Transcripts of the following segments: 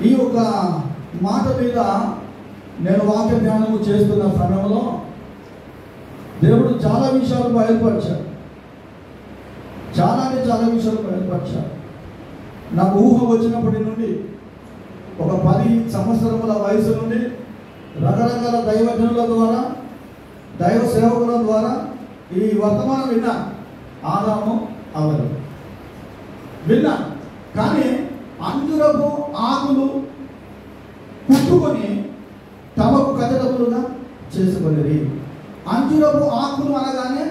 ఈ యొక్క మాట మీద నేను వాక్య ధ్యానము చేస్తున్న సమయంలో దేవుడు చాలా విషయాలు బయలుపరిచాడు. చాలా విషయాలు బయలుపరిచాడు. నాకు ఊహ వచ్చినప్పటి నుండి ఒక 10 సంవత్సరముల వయసు నుండి రకరకాల దైవజనుల ద్వారా, దైవ సేవకుల ద్వారా ఈ వర్తమానం విన్నా. ఆదాము అవలు విన్నా. కానీ అంజురపు ఆకులు పుట్టుకొని తమకు కథలములుగా చేసుకునేది. అంజురపు ఆకులు అనగానే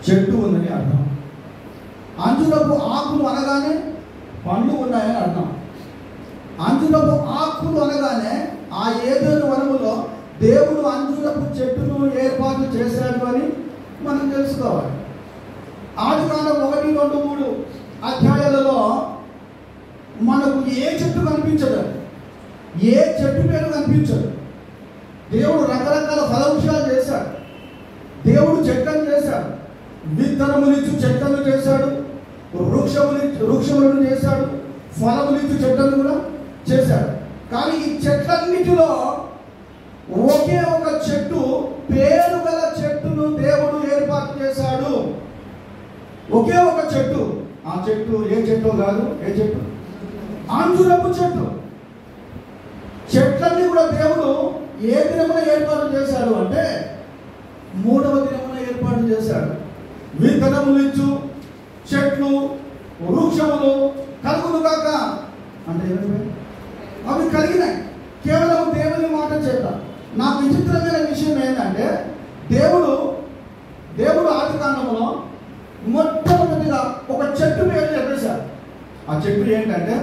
చెట్టు ఉందని అర్థం. అంజురపు ఆకులు అనగానే పండ్లు ఉన్నాయని అర్థం. అంజురపు ఆకులు అనగానే ఆ ఏదైనా వనములో దేవుడు అంజురపు చెట్టును ఏర్పాటు చేశాడు అని మనం తెలుసుకోవాలి. ఆదికాండం 1, 2, 3 అధ్యాయాలలో మనకు ఏ చెట్టు కనిపించదు, ఏ చెట్టు పేరు కనిపించదు. దేవుడు రకరకాల ఫలవృక్షాలు చేశాడు. దేవుడు చెట్లను చేశాడు, విత్తనములిచ్చు చెట్లను చేశాడు, వృక్షములను చేశాడు, ఫలములిచ్చు చెట్లను కూడా చేశాడు. కానీ ఈ చెట్లన్నిటిలో ఒకే ఒక చెట్టు, పేరు గల చెట్టును దేవుడు ఏర్పాటు చేశాడు. ఒకే ఒక చెట్టు. ఆ చెట్టు ఏ చెట్టు కాదు. ఏ చెట్టు? అంజూరపు చెట్టు. చెట్లన్నీ కూడా దేవుడు ఏ దినమున ఏర్పాటు చేశాడు అంటే 3వ దినమున ఏర్పాటు చేశాడు. విత్తనములిచ్చు చెట్లు, వృక్షములు కలుగును కాక అంటే అవి కలిగినాయి కేవలం దేవుని మాట చేత. నాకు విచిత్రమైన విషయం ఏంటంటే దేవుడు ఆదికాండములో మొట్టమొదటిగా ఒక చెట్టు పేరు చెప్పేశారు. ఆ చెట్టు ఏంటంటే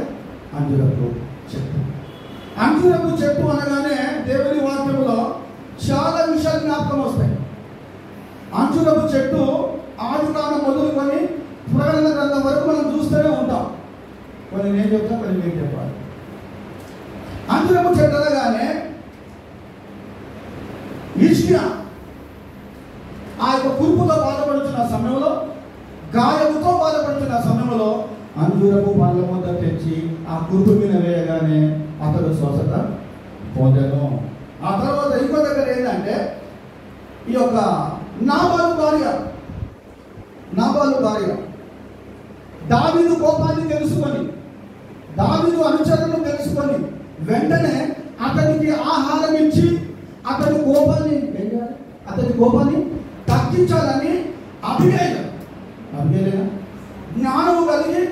అంజూరపు చెట్టు. అంజూరపు చెట్టు అనగానే దేవుని వాక్యములో చాలా విషయాలు జ్ఞాపకం వస్తాయి. అంజూరపు చెట్టు ఆదికాండం మొదలుకొని ప్రకటన గ్రంథం వరకు మనం చూస్తూనే ఉంటాం. కొన్ని నేను చెప్తా, కొన్ని మీరు చెప్పాలి. అంజూరపు చెట్టు అనగానే హిజ్కియా ఆ యొక్క కురుపుతో బాధపడుతున్న సమయంలో, గాయముతో బాధపడుతున్న సమయంలో అంజూరపు పండ్ల ముద్ద తెచ్చి ఆ కురుపు మీద వేయగానే అతడు స్వస్థత పొందెను. ఆ తర్వాత ఇంకో దగ్గర ఏంటంటే ఈ యొక్క నాబాలు భార్య దావీదు కోపాన్ని తెలుసుకొని, దావీదు అనుచరులను తెలుసుకొని వెంటనే అతనికి ఆహారం ఇచ్చి అతని కోపాన్ని తగ్గించాలని అభిగేలేనా జ్ఞానము కలిగి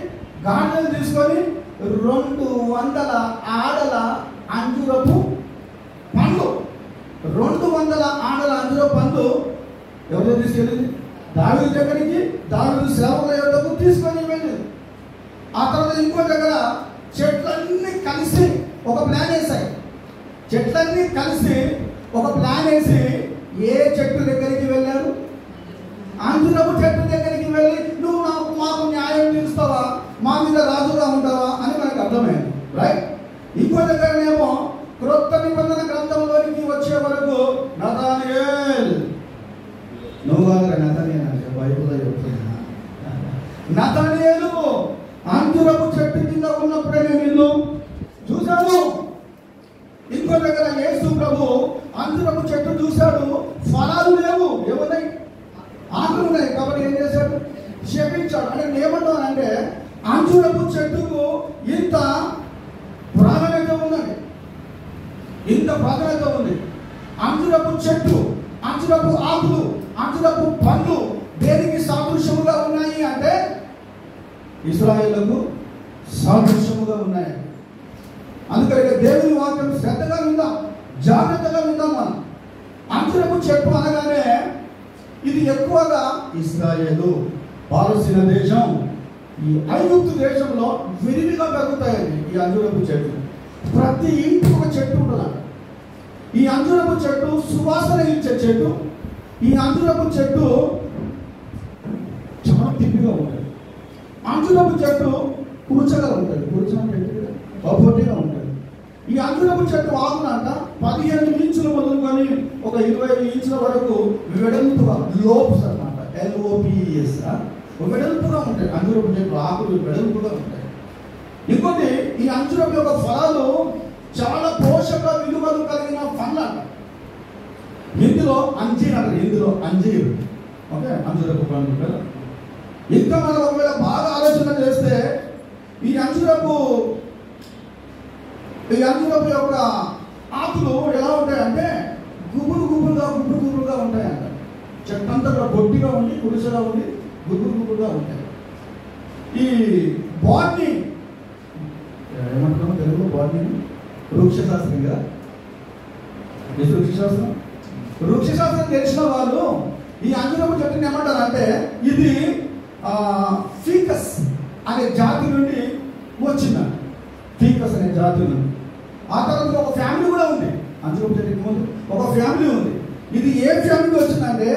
గాడిదలు తీసుకొని 200 ఆడల అంజూరపు పండ్లు, 200 ఆడల అంజూరపు పండ్లు ఎవరు తీసుకెళ్ళింది? దావీదు దగ్గరికి, దావీదు సేవకుల యొద్దకు తీసుకొని వెళ్ళింది. ఆ తర్వాత ఇంకో దగ్గర చెట్లన్నీ కలిసి ఒక ప్లాన్ వేసాయి. చెట్లన్నీ కలిసి ఒక ప్లాన్ వేసి ఏ చెట్టు దగ్గరికి వెళ్ళారు? అంజూరపు చెట్టు దగ్గరికి వెళ్ళి నువ్వు మాకు న్యాయం తీరుస్తావా, మా మీద రాజుగా ఉంటావా అని మనకు అర్థమైంది. రైట్. ఇంకో దగ్గరనేమో క్రొత్త నిబంధన గ్రంథంలోనికి వచ్చే వరకు నతానియేల్, నువ్వు నతానియేల్ బైబిల్లో చెప్తున్నా, నతానియేలు అంజూరపు చెట్టు కింద ఉన్నప్పుడే నేను నిన్ను చూశాను. ఇంకో దగ్గర యేసు ప్రభు అంజూరపు చెట్టు చూశాడు, ఫలాలు లేవు, ఏమున్నాయి? ఆకులు ఉన్నాయి. కాబట్టి ఏం చేశాడు? శపించాడు. అంటే ఏమంటానంటే అంజూరపు చెట్టుకు ఇంత ప్రాధాన్యత ఉన్నది, ఇంత ప్రాధాన్యత ఉంది. అంజూరపు చెట్టు, అంజూరపు ఆకులు, అంజూరపు పండ్లు దేనికి సాదృశ్యముగా ఉన్నాయి అంటే ఇశ్రాయేలుకు సాదృశ్యముగా ఉన్నాయి. అందుకని దేవుని వాక్యం శ్రద్ధగా విందాం, జాగ్రత్తగా విందాం. మనం అంజూరపు చెట్టు అనగానే ఇది ఎక్కువగా ఇశ్రాయేలు, పాలస్తీనా దేశం, ఈ ఐగుప్తు దేశంలో విరివిగా పెరుగుతాయండి ఈ అంజూరపు చెట్టు. ప్రతి ఇంటికి ఒక చెట్టు ఉంటుంది. ఈ అంజూరపు చెట్టు సువాసన ఇచ్చే చెట్టు. ఈ అంజూరపు చెట్టు చాలా తిప్పిగా ఉంటుంది. అంజూరపు చెట్టు కూర్చగా ఉంటుంది, పొట్టిగా ఉంటుంది. ఈ అంజూరపు చెట్టు ఆకునంట 15 ఇంచులు మొదలుకొని ఒక 25 ఇంచుల వరకు వెడల్పుగా, లోప్స్ అన్నమాట, LOPES వెడల్పుగా ఉంటాయి. అంజూరపు చెట్టు ఆకులు వెడల్పుగా ఉంటాయి. ఇంకోటి ఈ అంజూరపు యొక్క ఫలాలు చాలా పోషక విలువలు కలిగిన పండ్లు అంట. హిందీలో అంజీర్ అంటారు, హిందీలో అంజీర్. ఓకే, అంజూరపు పండ్లు కదా. ఇంకా మనం ఒకవేళ బాగా ఆలోచన చేస్తే ఈ అంజూరపు యొక్క ఆకులు ఎలా ఉంటాయంటే గుబురుగా ఉంటాయంట. చెట్టంతా కూడా బొట్టిగా ఉండి కుడిసగా ఉండి గుబురుగా ఉంటాయి. ఈ బాట్ని ఏమంటున్నాము తెలుగులో? బాట్ని వృక్షశాస్త్రం కదా. వృక్షశాస్త్రం తెలిసిన వాళ్ళు ఈ అంజూరపు చెట్టుని ఏమంటారు అంటే ఇది ఫీకస్ అనే జాతి నుండి వచ్చిందంట. ఫీకస్ అనే జాతి నుండి. ఆ తర్వాత ఒక ఫ్యామిలీ కూడా ఉంది. అంజూరపు చెట్టుకి ముందు ఒక ఫ్యామిలీ ఉంది. ఇది ఏ ఫ్యామిలీ వచ్చిందంటే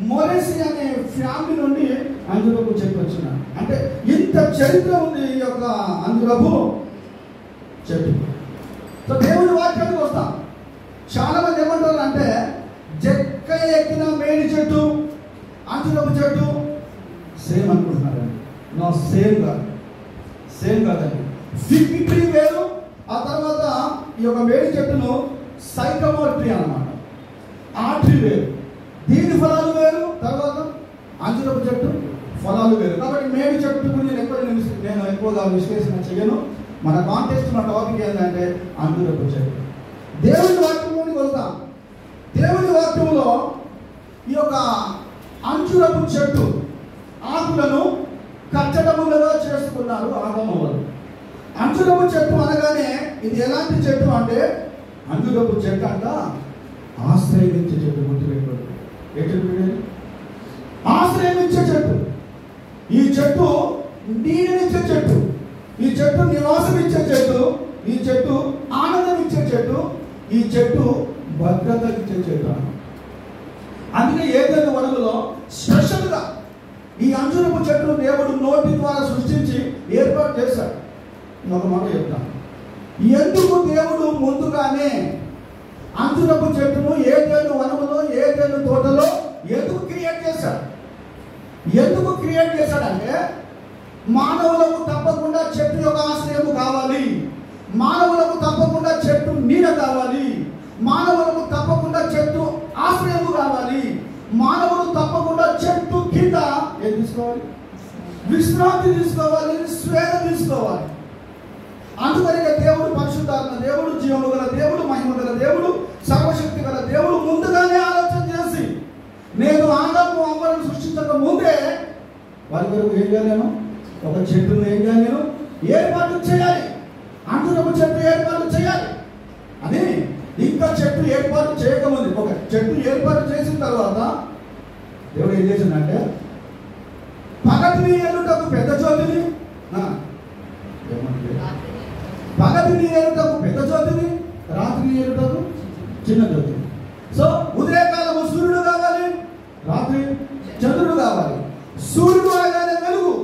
మొరేసి అనే ఫ్యామిలీ నుండి అంజూరపు చెట్టు వచ్చింది. అంటే ఇంత చరిత్ర ఉంది ఈ యొక్క అంజూరపు చెట్టు. సో దేవుని వాక్యానికి వస్తాం. చాలా మంది ఏమంటారు అంటే చెక్క ఎక్కిన మేడి చెట్టు అంజూరపు చెట్టు సేమ్ అనుకుంటున్నారండి. నా సేమ్ కాదండి. ఫిగ్ ట్రీ వేరు, ఆ తర్వాత ఈ యొక్క మేడి చెట్టును సైకమోర్ ట్రీ అన్నమాట. ఆ ట్రీ వేరు, దీని ఫలాలు వేరు, తర్వాత అంజూరపు చెట్టు ఫలాలు వేరు. కాబట్టి మేడి చెట్టు నేను ఎక్కువగా విశ్లేషణ చేయను. మన కాంటెక్స్ట్, మన టాపిక్ ఏంటంటే అంజూరపు చెట్టు. దేవుని వాక్యంలోనికి వెళ్తాం. దేవుని వాక్యంలో ఈ యొక్క అంజూరపు చెట్టు ఆకులను కచ్చడములుగా చేసుకున్నారు ఆగమములు. అంజూరపు చెట్టు అనగానే ఇది ఎలాంటి చెట్టు అంటే అంజూరపు చెట్టు అంట ఆశ్రయించే చెట్టు. గుర్తుపెట్టుకోండి, ఏ చెట్టు? ఆశ్రయించే చెట్టు. ఈ చెట్టు నీడనిచ్చే చెట్టు, ఈ చెట్టు నివాసం ఇచ్చే చెట్టు, ఈ చెట్టు ఆనందం ఇచ్చే చెట్టు, ఈ చెట్టు భద్రత ఇచ్చే చెట్టు. అందుకే ఏదైనా వనరులో స్పెషల్గా ఈ అంజూరపు చెట్టును దేవుడు నోటి ద్వారా సృష్టించి ఏర్పాటు చేశాడు. ఒక మాట చెప్తాను. ఎందుకు దేవుడు ముందుగానే అంజూరపు చెట్టును ఏదేను వనములో ఏదేను తోటలో ఎందుకు క్రియేట్ చేశాడంటే మానవులకు తప్పకుండా చెట్టు యొక్క ఆశ్రయము కావాలి, మానవులకు తప్పకుండా చెట్టు నీడ కావాలి, మానవులకు తప్పకుండా చెట్టు ఆశ్రయము కావాలి, మానవులు తప్పకుండా చెట్టు కింద ఏం తీసుకోవాలి? విశ్రాంతి తీసుకోవాలి, స్వేద తీసుకోవాలి. అందుకని దేవుడు పరిశుద్ధాత్మ దేవుడు, జీవము గల దేవుడు, మహిమ గల దేవుడు, సర్వశక్తి గల దేవుడు ముందుగానే ఆలోచన చేసి నేను ఆదాము అవ్వను సృష్టించక ముందే వారి వరకు ఏం చేయలేను, ఒక చెట్టును ఏం చేయలేను, ఏర్పాటు చేయాలి. అంజూరపు చెట్టు ఏర్పాటు చేయాలి అని. ఇంకా చెట్టు ఏర్పాటు చేయకముందు, ఒక చెట్టు ఏర్పాటు చేసిన తర్వాత దేవుడు ఏం చేసిందంటే పగటిని ఏలుటకు పెద్ద జ్యోతిని, పగటిని ఏలుటకు పెద్ద జ్యోతిని, రాత్రిని ఏలుటకు చిన్న జ్యోతిని. సో ఉదయకాలము సూర్యుడు కావాలి, రాత్రి చంద్రుడు కావాలి. సూర్యుడు అనగానే వెలుగు,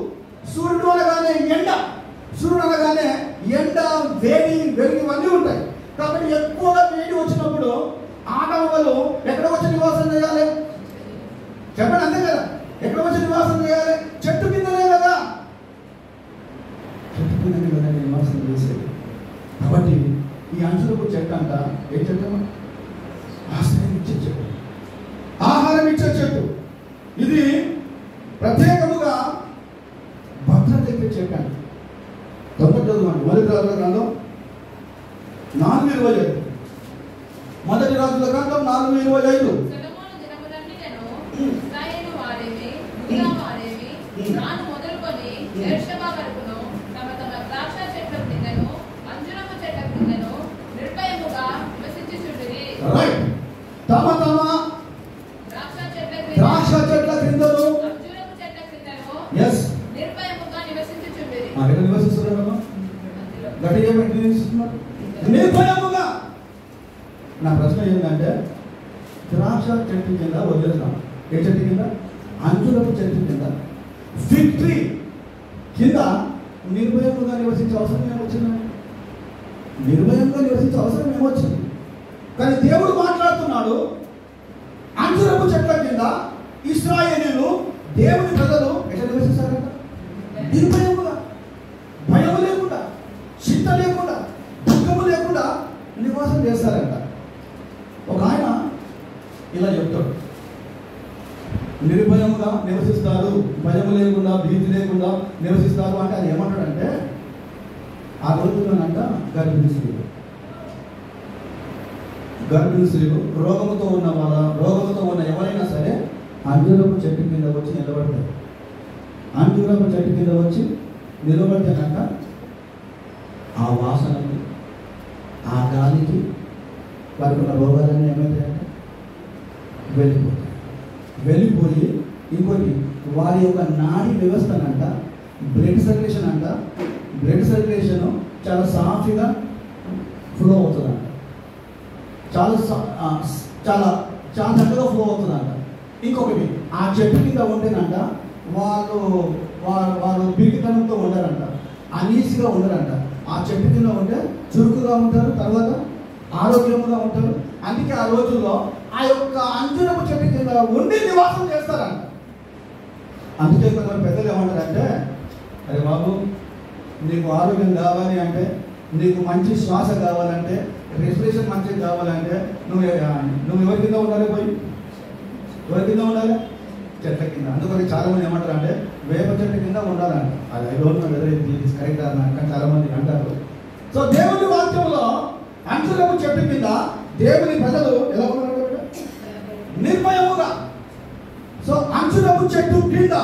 సూర్యుడు అనగానే ఎండ, సూర్యుడు అనగానే ఎండ, వేడి, వెలుగు ఇవన్నీ ఉంటాయి. కాబట్టి ఎక్కువగా వేడి వచ్చినప్పుడు ఆడవాళ్ళు ఎక్కడ వచ్చి నివాసం చేయాలి? చెప్పండి, అంతే కదా. ఎక్కడ వచ్చి నివాసం చేయాలి? చెట్టు కిందనే కదా, చెట్టు కిందనే కదా నివాసం చేసేది. కాబట్టి ఈ అంజూరపు చెట్టు అంట ఏం చెట్టు? ఆశ్రయం ఇచ్చే చెట్టు, ఆహారం ఇచ్చే చెట్టు. ఇది ప్రత్యేకముగా భద్రత ఇచ్చే చెట్టు అంట. మొదటి రాజుల గ్రంథం 4:25, మొదటి రాజుల గ్రంథం 4:25. తమ తమ ద్రాక్ష చెట్ల క్రిందను నివసిస్తున్నారు. నిర్భయముగా. నా ప్రశ్న ఏంటంటే ద్రాక్ష చెట్టు కింద వదిలేస్తాం. ఏ చెట్టు కింద? అంజూరపు చెట్టు కింద, ఫిగ్ ట్రీ కింద నిర్భయముగా నివసించే అవసరం ఏమొచ్చిందండి? నిర్భయంగా నివసించే అవసరం ఏమొచ్చింది? కానీ దేవుడు మాట్లాడుతున్నాడు. అంజూరపు చెట్ల కింద ఇశ్రాయేలీయులు, దేవుని ప్రజలు ఎట్లా నివసిస్తారంట? నిర్భయముగా, భయం లేకుండా. చింత లేకుండా, దుఃఖము లేకుండా నివాసం చేస్తారంట. ఒక ఆయన ఇలా చెప్తాడు, నిర్భయముగా నివసిస్తారు, భయము లేకుండా, భీతి లేకుండా నివసిస్తారు అంటే అది ఏమంటాడంటే, ఆ రోజుల్లోనంట గర్భిణీ స్త్రీలు రోగముతో ఉన్న ఎవరైనా సరే అంజూరపు చెట్టు కింద వచ్చి నిలబడతారు. అంజూరపు చెట్టు కింద వచ్చి నిలబడితేనంట ఆ వాసనకి, ఆ గాలికి వారికి ఉన్న రోగాలన్నీ ఏమైతాయంటే వెళ్ళిపోయి ఇంకోటి వారి యొక్క నాడీ వ్యవస్థనంట, బ్లడ్ సర్క్యులేషన్ చాలా సాఫీగా ఫ్లో అవుతుందంట, చాలా చక్కగా ఫ్లో అవుతుందంట. ఇంకొకటి, ఆ చెట్టు కింద ఉంటేనంట వాళ్ళు బిరిగితనంతో ఉండరంట, అనీసిగా ఉండరంట. ఆ చెట్టు కింద ఉంటే చురుకుగా ఉంటారు, తర్వాత ఆరోగ్యంగా ఉంటారు. అందుకే ఆ రోజుల్లో ఆ యొక్క అంజూరపు చెట్టు కింద ఉండి నివాసం చేస్తారంట. అందుకే కొంతమంది పెద్దలు ఏమంటారంటే, అరే బాబు, నీకు ఆరోగ్యం కావాలి అంటే, నీకు మంచి శ్వాస కావాలంటే, రెస్పిరేషన్ మంచిగా కావాలంటే నువ్వు ఎవరి కింద ఉండాలి? ఎవరి కింద ఉండాలి? చెట్ల కింద. అందుకని చాలా మంది ఏమంటారు అంటే వేప చెట్టు కింద ఉండాలంట. అది I don't know whether it is correct or not, కానీ చాలా మంది అంటారు. సో దేవుని వాక్యంలో అంజూరపు చెట్టు కింద దేవుని ప్రజలు ఎలా ఉన్నారు? నిర్భయముగా. సో అంజూరపు చెట్టు క్రింద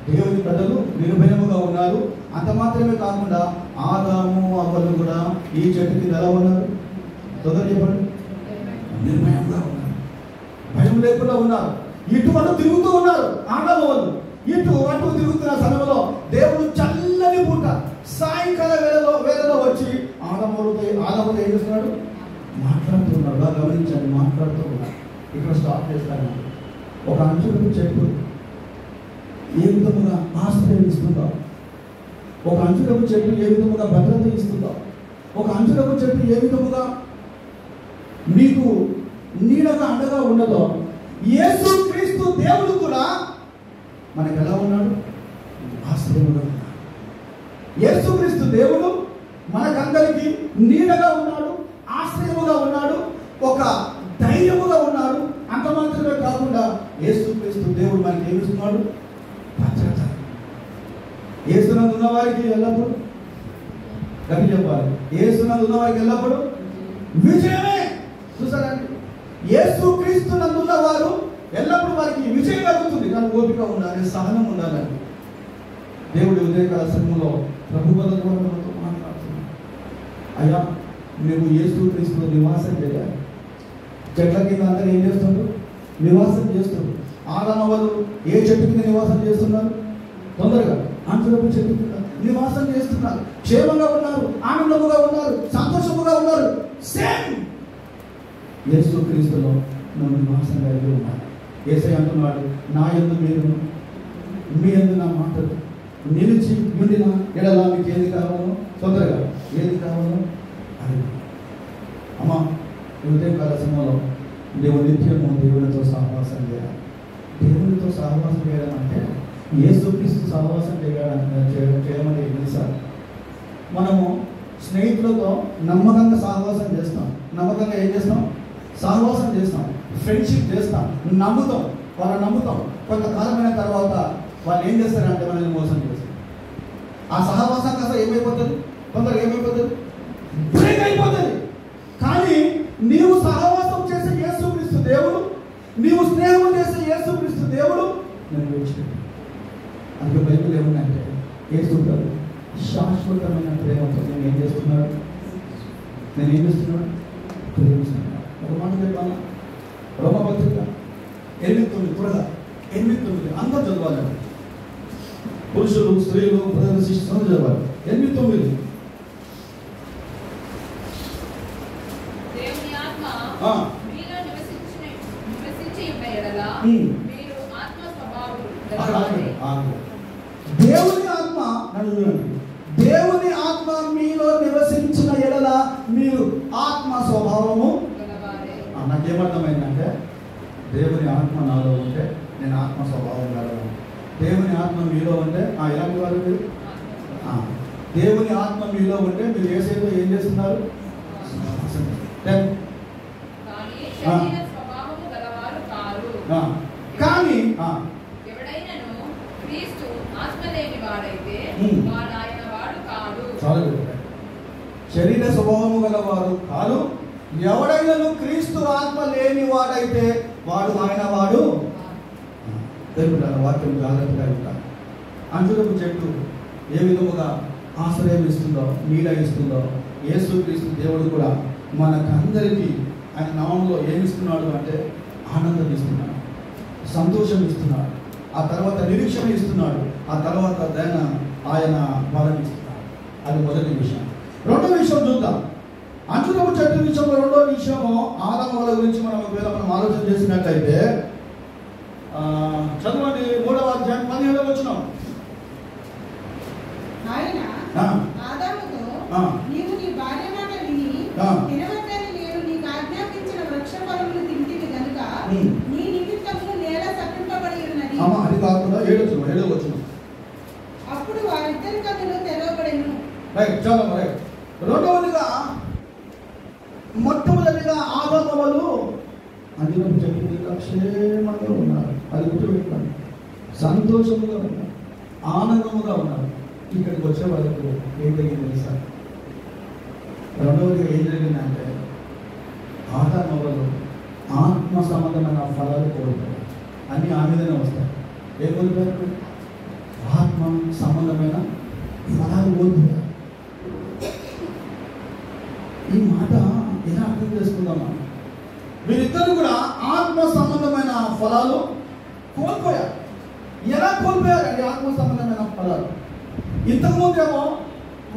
దేవుని ప్రజలు నిర్భయముగా ఉన్నారు. అంత మాత్రమే కాకుండా ఆదాము అవ్వలు కూడా ఈ చెట్టు కింద ఎలా ఉన్నారు? తొందర చెప్పండి. నిర్భయంగా ఉన్నారు, భయం లేకుండా ఉన్నారు. ఇటు అటు తిరుగుతూ ఉన్నారు. ఆదాము వాళ్ళు ఇటు అటు తిరుగుతున్న సమయంలో దేవుడు చల్లని పూట సాయంకాల వేళలో వచ్చి ఆదాముతో ఏం చేస్తున్నాడు? మాట్లాడుతున్నాడు. బాగా గమనించండి, మాట్లాడుతూ ఉన్నాడు. ఇక్కడ స్టాప్ చేస్తాను. ఒక అంజూరపు చెట్టు ఏ విధముగా ఆశ్రయం ఇస్తుందో, ఒక అంజూరపు చెట్టు ఏ విధముగా భద్రత ఇస్తుందో, ఒక అంజూరపు చెట్టు ఏ విధముగా మీకు నీడగా అండగా ఉండదో, యేసుక్రీస్తు దేవుడు కూడా మనకు ఎలా ఉన్నాడు? ఆశ్రయముగా ఉన్నాడు. యేసుక్రీస్తు దేవుడు మనకందరికీ నీడగా ఉన్నాడు, ఆశ్రయముగా ఉన్నాడు, ఒక ధైర్యముగా ఉన్నాడు. అంత మాత్రమే కాకుండా యేసుక్రీస్తు దేవుడు మనకి ఏమిస్తున్నాడు? భద్రత. యేసునందు ఉన్న వారికి ఎల్లప్పుడు, గట్టి చెప్పాలి, యేసునందు ఉన్న వారికి ఎల్లప్పుడు విజయమే. చూసారండి, యేసుక్రీస్తు నందున్న వారు ఎల్లప్పుడు వారికి విజయం కలుగుతుంది. కానీ ఓపిక ఉండాలి, సహనం ఉండాలండి. దేవుడి ఉదయకాల సమయంలో ప్రభువుల ద్వారా మనతో మాట్లాడుతున్నాడు. అయ్యా, మేము యేసుక్రీస్తులో నివాసం చేయాలి. చెట్ల కింద అందరూ ఏం చేస్తున్నారు? నివాసం చేస్తున్నారు. ఆదాము వాళ్ళు ఏ చెట్టు కింద నివాసం చేస్తున్నారు? తొందరగా అంజూరపు చెట్టు కింద నివాసం చేస్తున్నారు. క్షేమంగా ఉన్నారు, ఆనందముగా ఉన్నారు, సంతోషముగా ఉన్నారు. సేమ్ యేసుక్రీస్తులో నువ్వు నివాసం కలిగి ఉన్నారు. యేసయ్య అంటున్నాడు, నా యందు మీరు, మీ యందు నా మాటలు నిలిచి ఉండిన ఎడల మీకు ఏది కావాలో, తొందరగా ఏది కావాలో అది. అమ్మా, ఉదయకాల సమయంలో నిత్యము దేవునితో సహవాసం చేయాలి. దేవునితో సహవాసం చేయడం అంటే యేసుక్రీస్తు సహవాసం చేయమని తెలుసారు. మనము స్నేహితులతో నమ్మకంగా సహవాసం చేస్తాం. నమ్మకంగా ఏం చేస్తాం? సహవాసం చేస్తాం, ఫ్రెండ్షిప్ చేస్తాం, నమ్ముతాం, వాళ్ళని నమ్ముతాం. కొంతకాలమైన తర్వాత వాళ్ళు ఏం చేస్తారంటే మనల్ని మోసం చేస్తారు. ఆ సహవాసం కాస్త ఏమైపోతుంది? తొందరగా ఏమైపోతుంది? బ్రేక్ అయిపోతుంది. కానీ నీవు సహవాసం చేసే యేసుక్రీస్తు దేవుడు, నీవు స్నేహం చేసే యేసుక్రీస్తు దేవుడు నేను విడిచిపెట్టాను. అందుకే బైబిల్ ఏముందంటే యేసు శాశ్వతమైన ప్రేమతో నేను ఏం చేస్తున్నాడు? ప్రేమిస్తున్నాడు. ఒక మాట చెప్పాలా? రోమపత్రిక 8:9, త్వరగా 8:9 అందరూ చదవాలండి. పురుషులు, స్త్రీలు, బ్రదర్స్, సిస్టర్స్ అందరూ చదవాలి. 8:9. దేవుని ఆత్మ, దేవుని ఆత్మ మీలో నివసించిన ఎడల మీరు ఆత్మ స్వభావము. నాకేమర్థమైందంటే దేవుని ఆత్మ నాలో ఉంటే నేను ఆత్మ స్వభావం కలవాను. దేవుని ఆత్మ మీలో ఉంటే ఎలాంటి వారు మీరు? దేవుని ఆత్మ మీలో ఉంటే మీరు ఏసేదో ఏం చేస్తున్నారు? కానీ శరీర స్వభావము గలవారు కాదు, ఎవడైనను క్రీస్తు ఆత్మ లేని వాడైతే వాడు ఆయన వాడు. దేవుడు వాక్యం జాగ్రత్తగా ఉంటారు. అంజురపు చెట్టు ఏ విధముగా ఆశ్రయం ఇస్తుందో, నీడ ఇస్తుందో, యేసుక్రీస్తు దేవుడు కూడా మనకందరికీ ఆయన నామంలో ఏమిస్తున్నాడు అంటే ఆనందం ఇస్తున్నాడు, సంతోషం ఇస్తున్నాడు, ఆ తర్వాత నిరీక్షణ ఇస్తున్నాడు, ఆ తర్వాత ఆయన బలం ఇస్తున్నాడు. అది మొదటి విషయం. రెండో విషయం చూద్దాం. అంజురపు చెట్టు విషయంలో రెండో విషయము ఆదాము వల్ల గురించి మనం ఆలోచన చేసినట్లయితే చదవండి 3వ అధ్యాయం 17వ వచనం. ఆయన ఆదాముతో, నీవు నీ భార్య మాట విని తినవద్దని నేను నీకు ఆజ్ఞాపించిన వృక్ష ఫలములు తింటివి గనుక నీ నిమిత్తము నేల శపింపబడి ఉన్నది. అది కాకుండా 7వ వచనం. అప్పుడు వారిద్దరి కన్నులు తెరవబడెను. రెండవదిగా మొట్టమొదటిగా ఆదాము వాళ్ళు అంజూరపు చెట్టు కింద క్షేమంగా ఉన్నారు. అది గుర్తుపెట్టుకోండి. సంతోషముగా ఉన్నారు, ఆనందముగా ఉన్నారు. ఇక్కడికి వచ్చే వాళ్ళకు ఏం జరిగింది తెలుసా? రెండవదిగా ఏం జరిగిందంటే ఆదాము వాళ్ళు ఆత్మ సంబంధమైన ఫలాలు కోల్పోయారు. అన్నీ ఆ మీదనే వస్తాయి. ఏం కోల్పోయారు? ఆత్మ సంబంధమైన ఫలాలు కోల్పోయారు. ఈ మాట ఎలా అర్థం చేసుకుందామా? వీరిద్దరు కూడా ఆత్మ సంబంధమైన ఫలాలు కోల్పోయారు. ఎలా కోల్పోయారండి ఆత్మ సంబంధమైన ఫలాలు? ఇంతకుముందేమో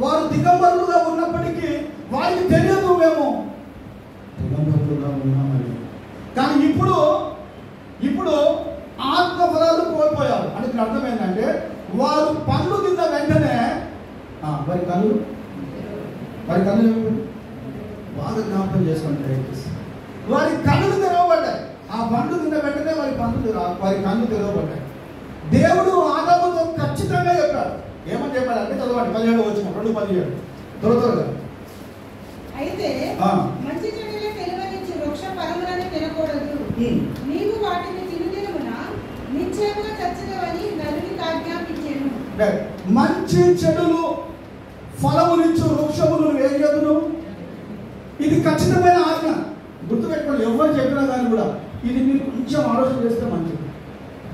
వారు దిగంబరులుగా ఉన్నప్పటికీ వారికి తెలియదు మేము దిగంబరులుగా ఉన్నామని. కానీ ఇప్పుడు ఆత్మ ఫలాలు కోల్పోయారు. అంటే ఇక్కడ అర్థం ఏంటంటే వారు పండ్లు తిన్న వెంటనే వారి కళ్ళు బాగా జ్ఞాపకం చేసుకుంటే వారి కళ్ళు తెరవబడ్డాయి. ఆ పండు తిన్న వెంటనే వారి కళ్ళు తెరవబడ్డాయి. దేవుడు ఆదాముతో ఖచ్చితంగా చెప్పాడు. ఏమని చెప్పాడంటే చదవండి 17వ వచనం 2:17 త్వరగా. అయితే మంచి చెడుల తెలివనిచ్చు వృక్ష ఫలములను తినకూడదు, నీవు వాటిని తినుదినమున నిశ్చయముగా చచ్చుదవని నరునికి ఆజ్ఞాపించెను. మంచి చెడులు ఫలమునిచ్చు వృక్షములు వేయదును. ఇది ఖచ్చితమైన ఆజ్ఞ. గుర్తుపెట్టుకోండి. ఎవరు చెప్పినా కానీ కూడా ఇది మీరు కొంచెం ఆలోచన చేస్తే మంచిది.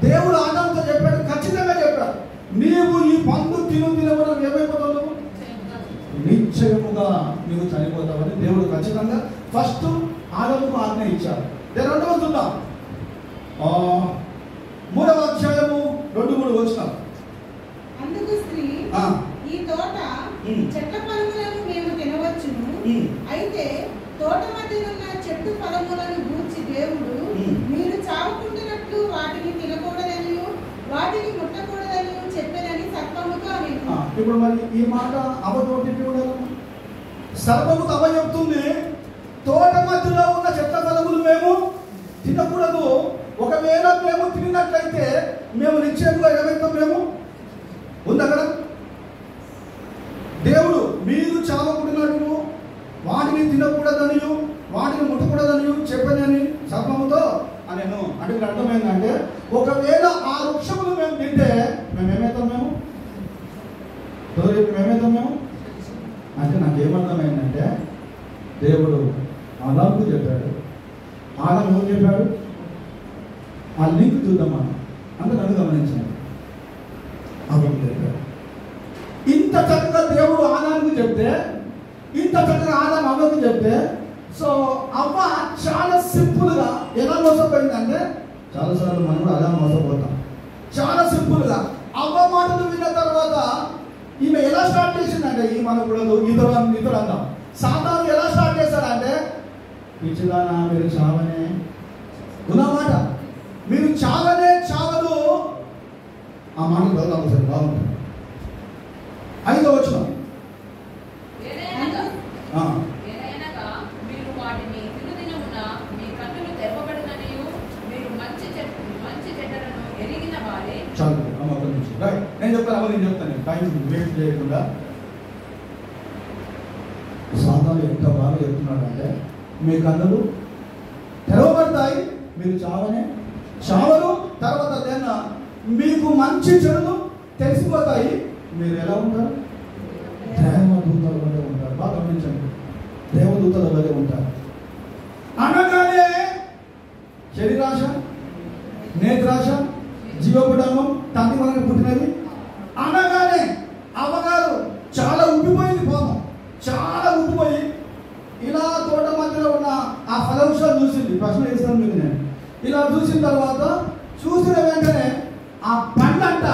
దేవుడు ఆదాముతో చెప్పాడు, ఖచ్చితంగా చెప్పాడు, నీవు ఈ పండు తినమున ఏమైపోతావు? నిశ్చయముగా నీవు చనిపోతావని దేవుడు ఖచ్చితంగా ఫస్ట్ ఆదాముకు ఆజ్ఞ ఇచ్చాడు. రెండవ చూద్దాం. 3వ అధ్యాయము 2-3 వచనాలు. అందుకు స్త్రీ, ఈ తోట చెట్ల ఫలములను మేము తినవచ్చును, అయితే తోట మధ్యనున్న చెట్టు ఫలములను గూర్చి దేవుడు మీరు చావకుంటున్నట్లు వాటిని తినకూడదని వాటిని ముట్టకూడదని చెప్పేదని సర్పముతో అనేను. ఇప్పుడు మరి ఈ మాట అవ్వతోటి సర్పముతో అవ్వ చెప్తుంది, తోట మధ్యలో ఉన్న చెట్ల ఫలములు మేము తినకూడదు. ఒకవేళ మేము తిన్నట్లయితే మేము నిశ్చయంగా ఏమైతాం? మేము ఉంది అక్కడ. దేవుడు మీరు చావకూడనట్లు వాటిని తినకూడదని వాటిని ముట్టకూడదని చెప్పనని సర్పముతో అనేను. అంటే ఇక్కడ అర్థమైందంటే ఒకవేళ ఆ వృక్షములు మేము తింటే మేమేమవుతాం? మేము అంటే నాకేమర్థమైందంటే దేవుడు ఆదాముకు చెప్పాడు, ఆదాము ఏం చెప్పాడు? ఆ లింక్ చూద్దాం మనం. అంటే నన్ను గమనించాను. ఆదాము చెప్పాడు. ఇంత చక్కగా దేవుడు ఆదాముకు చెప్తే, ఇంత చక్కగా ఆదాము అవ్వకు చెప్తే, సో అవ్వ చాలా సింపుల్గా ఎలా మోసపోయిందంటే, చాలాసార్లు మనం కూడా అలా మోసపోతాం. చాలా సింపుల్గా అవ్వ మాటలు విన్న తర్వాత ఈమె ఎలా స్టార్ట్ చేసిందంటే, ఈ మనకూడదు ఇతరు అందాం. సాతాను ఎలా స్టార్ట్ చేశాడంటే, పిచ్చిదానా మీరు చావనే ఉన్నమాట, మీరు చావనే చావదు. ఆ మాట చదువుతాం సరే, బాగుంటుంది. 5వ వచనం. చాలు అమ్మ రైట్, నేను చెప్తాను, నేను చెప్తాను, టైం వేస్ట్ చేయకుండా. సాధారణ ఎంత బాగా చెప్తున్నాడు అంటే, మీ కన్నులు తెరవబడతాయి, మీరు చావరు, తర్వాత మీకు మంచి చెడులు తెలిసిపోతాయి, మీరు ఎలా ఉంటారు? దేవదూతల వలె ఉంటారు. బాగా గమనించండి, దేవదూతల వలె ఉంటారు అనగానే శరీరాశ, నేత్రాశ, జీవపుటంగం తండ్రి వలన పుట్టినవి అనగానే అమ్మగారు చాలా ఉబ్బిపోయింది. పాపం చాలా ఉబ్బిపోయి ఇలా తోట మధ్యలో ఉన్న ఆ ఫలవృక్షాలు చూసింది. ప్రశ్న వేస్తాను మీకు నేను. ఇలా చూసిన తర్వాత చూసిన వెంటనే ఆ పండ్లంట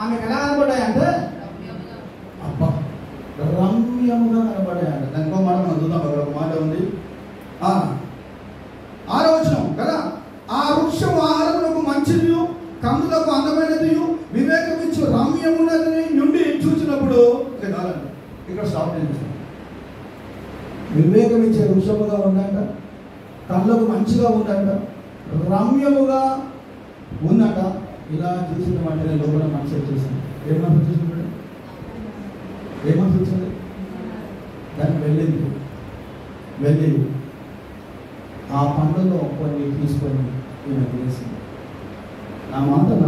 ఆమెకు ఎలా కనబడ్డాయంటే, అబ్బా రమ్యముగా కనబడ్డాయంట. దానికో మాట మనం చూద్దాం. ఒక మాట ఉంది, 6వ వచనం కదా, ఆ వృక్షం ఆహారములకు మంచిది, కన్నులకు అందమైనది, వివేకమిచ్చు రమ్యమున్నది నుండి చూసినప్పుడు ఇక్కడ స్టాప్ చేస్తాం. వివేకమిచ్చే వృక్షముగా ఉందంట, కళ్ళకు మంచిగా ఉందంట, రమ్యముగా ఉందంట. ఇలా చూసిన వెంటనే లోపల మనసు వచ్చేసింది. ఏమని చూసింది? ఏమని చూసింది? దాన్ని వెళ్ళి ఆ పండుగలో కొన్ని తీసుకొని ఈమె చేసింది. నా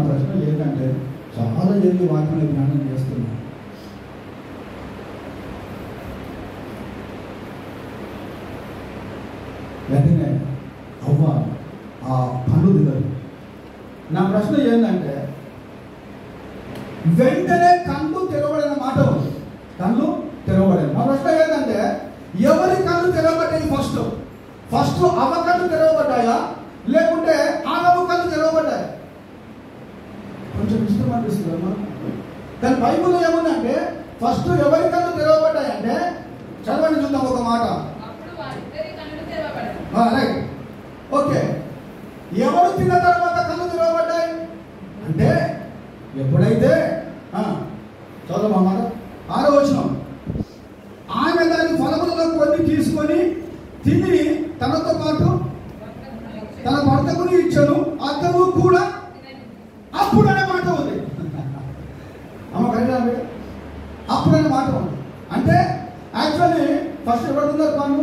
ప్రశ్న ఏంటంటే, చాలా జరిగి వాటిని జ్ఞానం చేస్తున్నాను. వెంటనే అవ్వ ఆ పండు తిన్నది. నా ప్రశ్న ఏంటంటే, వెంటనే కళ్ళు తెరవబడిన మాట ఉంది. కళ్ళు తెరవబడింది. నా ప్రశ్న ఏంటంటే, ఎవరి కళ్ళు తెరవబడ్డాయి? ఫస్ట్ అవ్వ కళ్ళు తెరవబడ్డాయా, లేకుంటే ఆదము కళ్ళు తెరవబడ్డాయి? కొంచెం ఇష్టం అనిపిస్తుంది అమ్మా. కానీ బైబిల్లో ఏముందంటే, ఫస్ట్ ఎవరి కళ్ళు తెరవబడ్డాయి అంటే, చదవండి చూద్దాం ఒక మాట. Right, okay. ఎవరు తిన్న తర్వాత కళ్ళు తెరవబడ్డాయి అంటే, ఎప్పుడైతే చదవమాట 6వ వచనం, ఆమె దాని ఫలములలో కొన్ని తీసుకొని తిని తనతో పాటు తన భర్తకుని ఇచ్చను, అతను కూడా అప్పుడు అనే మాట ఉంది. అమ్మ కరెక్ట్, అప్పుడు అనే మాట ఉంది. అంటే యాక్చువల్లీ ఫస్ట్ ఎవరు తిన్నారు? కన్ను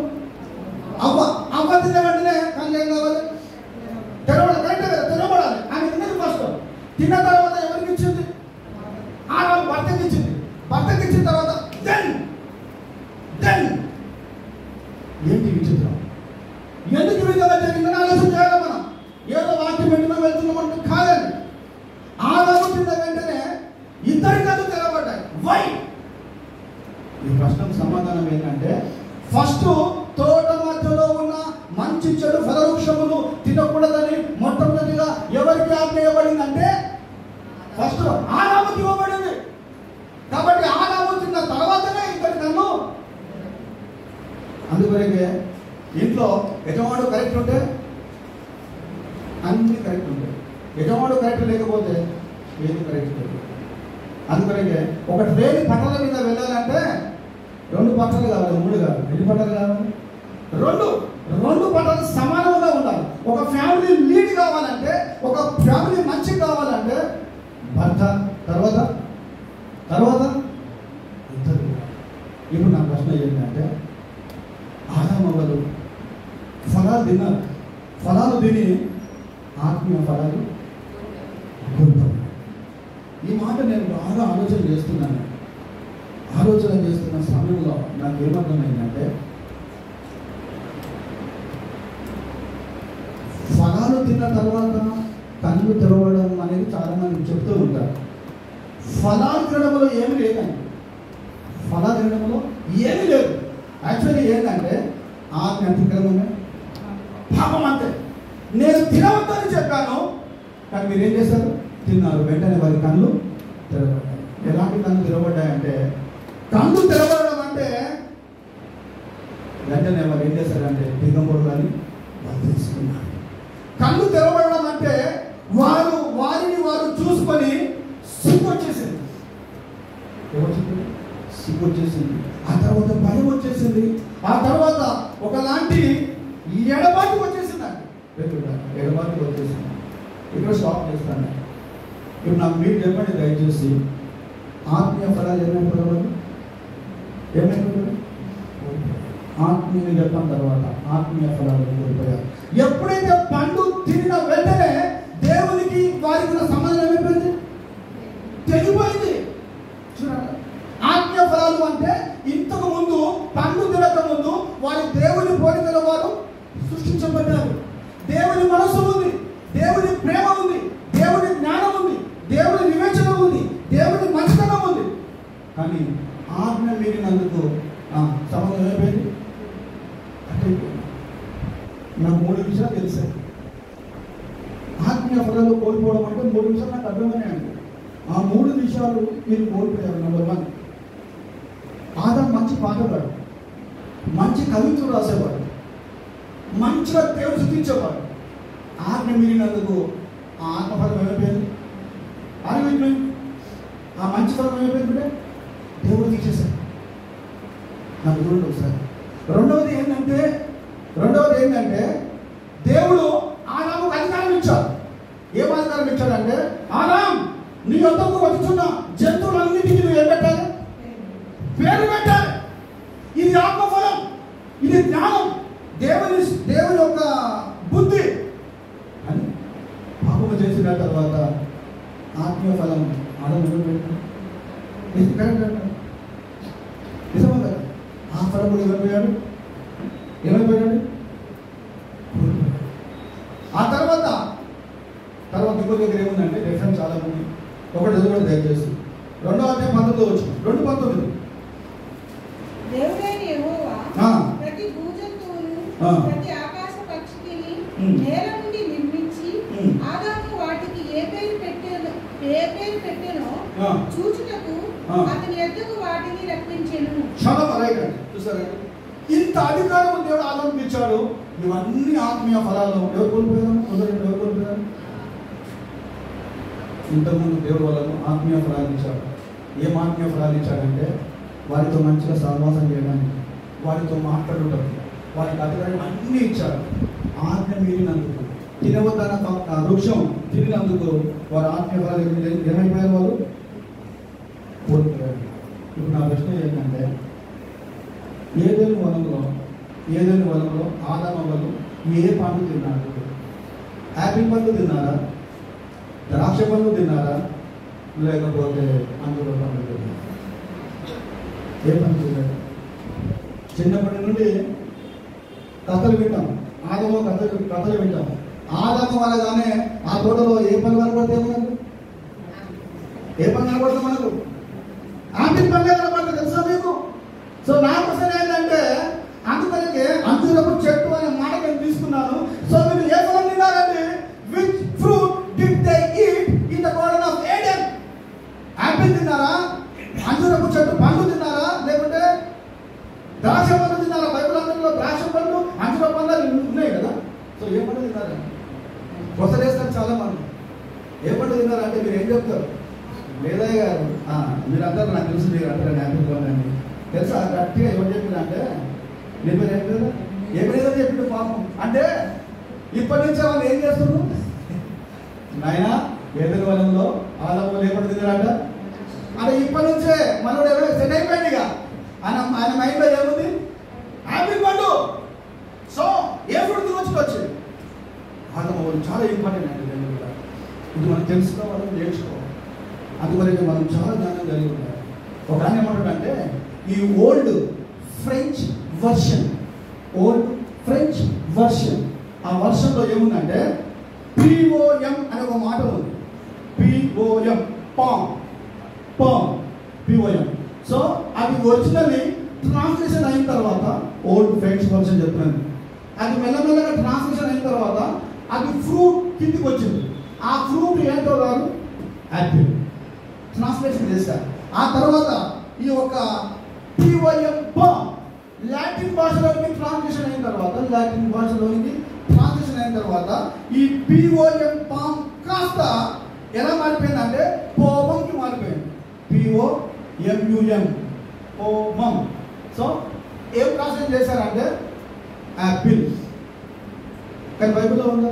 అవ్వ తిన్న వెంటనే కళ్ళు ఏం కావాలి? తెరవడం. కరెక్ట్ కదా, తెరవబడాలి. ఆమె తిన్నది ఫస్ట్. తిన్న తర్వాత ఎవరికి ఇచ్చింది? ఆమె భర్తకి ఇచ్చింది. భర్తకి ఇచ్చిన తర్వాత దెన్ ఏంటి విచిత్రం? ఎందుకు విధంగా జరిగిందని ఆలోచన చేయాలి మనం. ఏదో వాక్యం వెంటనే వెళ్తున్నామంటే కాదండి. ఆదాము తిన్న వెంటనే ఇద్దరి కళ్ళు తెరవబడ్డాయి. వై? ఈ ప్రశ్నకు సమాధానం ఏంటంటే, ఫస్ట్ తోట మధ్యలో ఉన్న మంచి చెడు ఫలవృక్షములు తినకూడదని మొట్టమొదటిగా ఎవరికి ఆజ్ఞ ఇవ్వబడిందంటే, ఫస్ట్ ఆదాముకి ఇవ్వబడింది. కాబట్టి ఆదాము తిన్న తర్వాతనే ఇద్దరి కళ్ళు. అందుకొరకే ఇంట్లో యజమానుడు కరెక్ట్ ఉంటే అన్ని కరెక్ట్ ఉంటాయి. యజమానుడు కరెక్ట్ లేకపోతే ఏది కరెక్ట్ లేదు. అందుకొరకే ఒక ట్రైన్ పట్టణ మీద వెళ్ళాలంటే 2 పట్టాలు కావాలి, 3 కావాలి. ఎన్ని పట్టాలు కావాలి? 2 పట్టాలు సమానంగా ఉండాలి. ఒక ఫ్యామిలీ లీడ్ కావాలంటే, ఒక ఫ్యామిలీ మంచి కావాలంటే భర్త తర్వాత ఇద్దరు. ఇప్పుడు నా ప్రశ్న ఏంటంటే, ఆదామవ్వలు ఫలాలు తిన్నారు. ఫలాలు తిని ఆత్మీయ ఫలాలు కోల్పోయారు. ఈ మాట నేను బాగా ఆలోచన చేస్తున్న సమయంలో నాకు ఏమర్థమైందంటే, ఫలాలు తిన్న తర్వాత కళ్ళు తెరవడం అనేది చాలా మంది చెప్తూ ఉంటారు. ఫలాలు తినడంలో ఏమి లేదండి. ఫలాలు తినడంలో ఏమి లేదు. యాక్చువల్లీ ఏంటంటే, ఆజ్ఞ అతిక్రమమే, పాపం అంతే. నేను తినవద్దని చెప్పాను, కానీ మీరు ఏం చేశారు? తిన్నారు. వెంటనే వారి కళ్ళు తెరవబడ్డాయి. ఎలాంటి కళ్ళు తెరవబడ్డాయంటే, కళ్ళు తెరవడం అంటే వెంటనే వారు ఏం చేశారంటే దిగంబరులని వాళ్ళు తెలుసుకున్నారు. కళ్ళు తెరవడం అంటే వారిని వారు చూసుకొని సిగ్గు వచ్చేసింది. సిగ్గు వచ్చేసింది. ఆ తర్వాత భయం వచ్చేసింది. ఆ తర్వాత ఒకలాంటి ఎడబాటు వచ్చేసిందండి. ఎడబాటు వచ్చేసింది. ఇక్కడ స్టాప్ చేస్తాను. ఇప్పుడు నాకు మీరు చెప్పండి దయచేసి, ఆత్మీయ ఫలాలు ఏమైపోవాలి? ఏమైపోతుంది? ఆత్మీయ చెప్పిన తర్వాత ఆత్మీయ ఫలాలు కోల్పోయారు. ఎప్పుడైతే పండు తిరిగిన వెంటనే దేవునికి వారికి ఉన్న సంబంధం ఏమైపోయింది? తెగిపోయింది. చూడండి, ఆత్మీయ ఫలాలు అంటే ఇంతకు ముందు పండు తినక ముందు వారి దేవుని పోలికల వారు సృష్టించబడ్డారు. దేవుని మనసు ఉంది, దేవుని ప్రేమ ఉంది, దేవుని జ్ఞానం ఉంది, దేవుని వివేచన ఉంది, దేవుని మంచితనం ఉంది. కానీ ఆజ్ఞ మీరినందుకు సంబంధం ఏమైపోయింది? నాకు 3 విషయాలు తెలిసాయి. ఆత్మీయ ఫలాలు కోల్పోవడం అంటే 3 విషయాలు నాకు అర్థమైనాయండి. ఆ 3 విషయాలు మీరు కోల్పోయారు. నెంబర్ 1, ఆదాము మంచి పాటగాడు, మంచి కవిత్వం రాసేవాడు, మంచిగా దేవుడు స్థుతించేవాడు. ఆజ్ఞ మీరినందుకు ఆ ఆత్మఫలం ఏమైపోయింది? ఆగిపోయింది. ఆ మంచి ఫలం ఏమైపోయిందంటే దేవుడు తీసేశాడు. నాకు చూడండి ఒకసారి. రెండవది ఏంటంటే దేవుడు ఆదాముకు అధికారం ఇచ్చాడు. ఏం అధికారం ఇచ్చాడంటే, ఆదాం నీ యొద్దకు వచ్చుచున్న జంతువులన్నిటికీ నువ్వు ఏం పెట్టాలి? పేరు పెట్టాలి. ఇది ఆత్మఫలం, ఇది జ్ఞానం, దేవుని యొక్క బుద్ధి అని పాపము చేసిన తర్వాత ఆత్మీయ ఫలం ఆడము నిజమా కదా? ఆ ఫలం కూడా ఏమైపోయాడు? ఆ తర్వాత ఇంకో దగ్గర ఏముందంటే డిఫరెన్స్ చాలా ఉంది. ఒకటి చదువు దయచేసి 2వ అధ్యాయం 19 వచ్చింది. 2:19. దేవుడైన యెహోవా ప్రతి భూజంతువును ప్రతి ఆకాశ పక్షిని నేల నుండి నిర్మించి ఆదాము వాటికి ఏ పేరు పెట్టెనో చూచుటకు అతని యొద్దకు వాటిని రప్పించెను. చాలా రైట్. చూసారా, ఇంత అధికారం దేవుడు ఆదాముకి ఇచ్చాడు. ఇవన్నీ ఆత్మీయ ఫలాలు ఎవరు కోల్పోయారు? ఇంతకుముందు దేవుడు వాళ్ళను ఆత్మీయ ఫలాలు ఇచ్చాడు. ఏం ఆత్మీయ ఫలాలు ఇచ్చాడంటే, వారితో మంచిగా సహవాసం చేయడానికి, వారితో మాట్లాడటానికి, వారికి అధికారం అన్నీ ఇచ్చాడు. ఆజ్ఞ మీరినందుకు, తినవద్దన్న వృక్షం తిరిగినందుకు వారు ఆత్మీయ ఫలాలు ఏమైపోయారు? వాళ్ళు కోల్పోయారు. ఇప్పుడు నా ప్రశ్న ఏంటంటే, ఏదైనా వనంలో ఆదాము వాళ్ళు ఏ పండు తిన్నారు? యాపిల్ పండు తిన్నారా? ద్రాక్ష పండు తిన్నారా? లేకపోతే అందులో పండు తిన్నారా? ఏ పండు తిన్నారు? చిన్నప్పటి నుండి కథలు వింటాం. ఆదాము కథలు వింటాం. ఆదాము అనగానే ఆ తోటలో ఏ పని కనబడితే మనకు? ఏ పని కనబడుతుంది మనకు? ఆపిల్ పండు కనబడుతుంది. తెలుసా మీకు? సో నా క్వశ్చన్ ఏంటంటే, అందుకనే అంజూరపు చెట్టు అనే మాట నేను తీసుకున్నాను. సో మీరు ఏ ఫలం తిన్నారండి? Which fruit did they eat in the garden of Aiden? Apple తిన్నారా? అంజూరపు చెట్టు పండు తిన్నారా? లేకుంటే ద్రాక్ష పండు తిన్నారా? బైబిల్ అందులో ద్రాక్ష పండు, అంజూర పండ్లు ఉన్నాయి కదా. సో ఏ పండు తిన్నారా? కొసలేస్తారు చాలా మంది. ఏ పండు తిన్నారంటే మీరు ఏం చెప్తారు? లేదయ్య గారు, మీరందరూ నాకు తెలుసు, మీరు అంటారు ఆపిల్ పండు అని. తెలుసా? గట్టిగా ఎవరు చెప్పిందంటే, నీ పేరు ఏం కదా ఏమైనా చెప్పిండు పాపం. అంటే ఇప్పటి నుంచి వాళ్ళు ఏం చేస్తున్నారు? నాయన ఏదైనా వనంలో ఆదాము లేకుండా తిన్నారంట. అంటే ఇప్పటి నుంచే మనోడు ఎవరో సెట్ అయిపోయింది. ఇక ఆయన మైండ్లో ఏముంది? ఆపిల్ పండు. సో ఏ ఫ్రూట్ తినొచ్చుకొచ్చింది? ఆదాము వాళ్ళు చాలా ఇంపార్టెంట్ అండి. ఇది మనం తెలుసుకోవాలి, నేర్చుకోవాలి. అందువరకు మనం చాలా జ్ఞానం కలిగి ఉండాలి. ఒక ఆయన ఏమంటాడంటే, ఈ ఓల్డ్ ఫ్రెంచ్ వర్షన్ ఆ వర్షన్లో ఏముందంటే POM అనే ఒక మాట ఉంది. POM POM. సో అది ఒరిజినల్లీ ట్రాన్స్లేషన్ అయిన తర్వాత, ఓల్డ్ ఫ్రెంచ్ వర్షన్ చెప్తున్నాను, అది మెల్లమెల్లగా ట్రాన్స్లేషన్ అయిన తర్వాత అది ఫ్రూట్ కిందికి వచ్చింది. ఆ ఫ్రూట్ ఏంటో కాదు, యాపిల్ ట్రాన్స్లేషన్ చేశారు. ఆ తర్వాత ఈ యొక్క POM లాటిన్ భాషలోనికి ట్రాన్స్లేషన్ అయిన తర్వాత ఈ POM పామ్ కాస్త ఎలా మారిపోయిందంటే పోమంకి మారిపోయింది. POMUM పోమం. సో ఏం ట్రాన్స్లేషన్ చేశారంటే యాపిల్. కానీ బైబిల్లో ఉందా?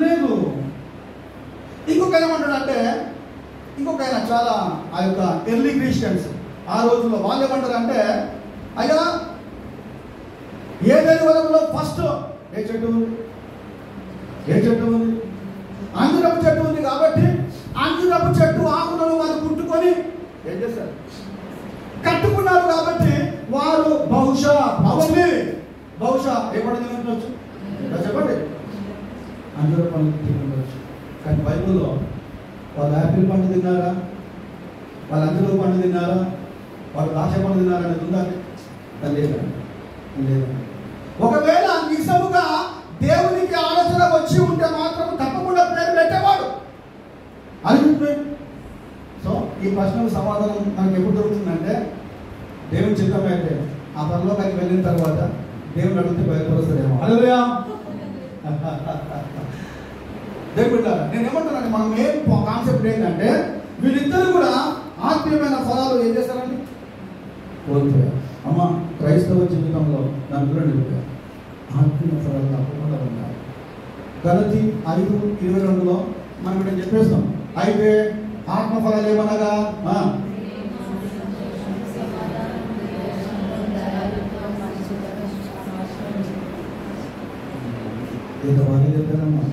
లేదు. ఇంకొక ఆయన చాలా ఆ యొక్క ఎర్లీ క్రిస్టియన్స్ ఆ రోజుల్లో వాళ్ళు ఏమంటారు అంటే, అయ్యా ఏదైనా వరంలో ఫస్ట్ ఏ చెట్టు ఉంది? ఏ చెట్టు ఉంది? అంజురపు చెట్టు ఉంది కాబట్టి అంజురపు చెట్టు ఆకులను వారు కుట్టుకొని ఏం చేశారు? కట్టుకున్నారు. కాబట్టి వారు బహుశా ఏ పండు తినవచ్చు? చెప్పండి. అంజుర పండు తినవచ్చు. కానీ బైబిల్లో వాళ్ళు యాపిల్ పండు తిన్నారా? వాళ్ళు అంజుర పండు తిన్నారా? వాళ్ళు ద్రాక్ష పండు తిన్నారా అనేది ఉందా? లేదా? ఒకవేళ నిజముగా దేవునికి ఆలోచన వచ్చి ఉంటే మాత్రం తప్పకుండా పేరు పెట్టేవాడు. అది సో ఈ ప్రశ్నకు సమాధానం మనకు ఎప్పుడు దొరుకుతుందంటే, దేవుని చిత్తం అయితే ఆ పరలోకానికి వెళ్ళిన తర్వాత దేవుడు అడిగితే బయలుపరుస్తాడేమో. హల్లెలూయా. దేవుడు నేను ఏమంటున్నాను, మనం ఏం కాన్సెప్ట్ ఏంటంటే, వీళ్ళిద్దరు కూడా ఆత్మీయమైన ఫలాలు ఏం చేస్తారండి? కోల్పోయారు. అమ్మ క్రైస్తవ జీవితంలో నలుగురు నిలిపారు. ఆత్మీయ ఫలాలు తప్పకుండా ఉన్నారు. గలతీ 5:22 మనం ఇక్కడ చెప్పేస్తాం. అయితే ఆత్మఫలాలు ఏమనగా ఏదో బాగా చెప్పారమ్మా.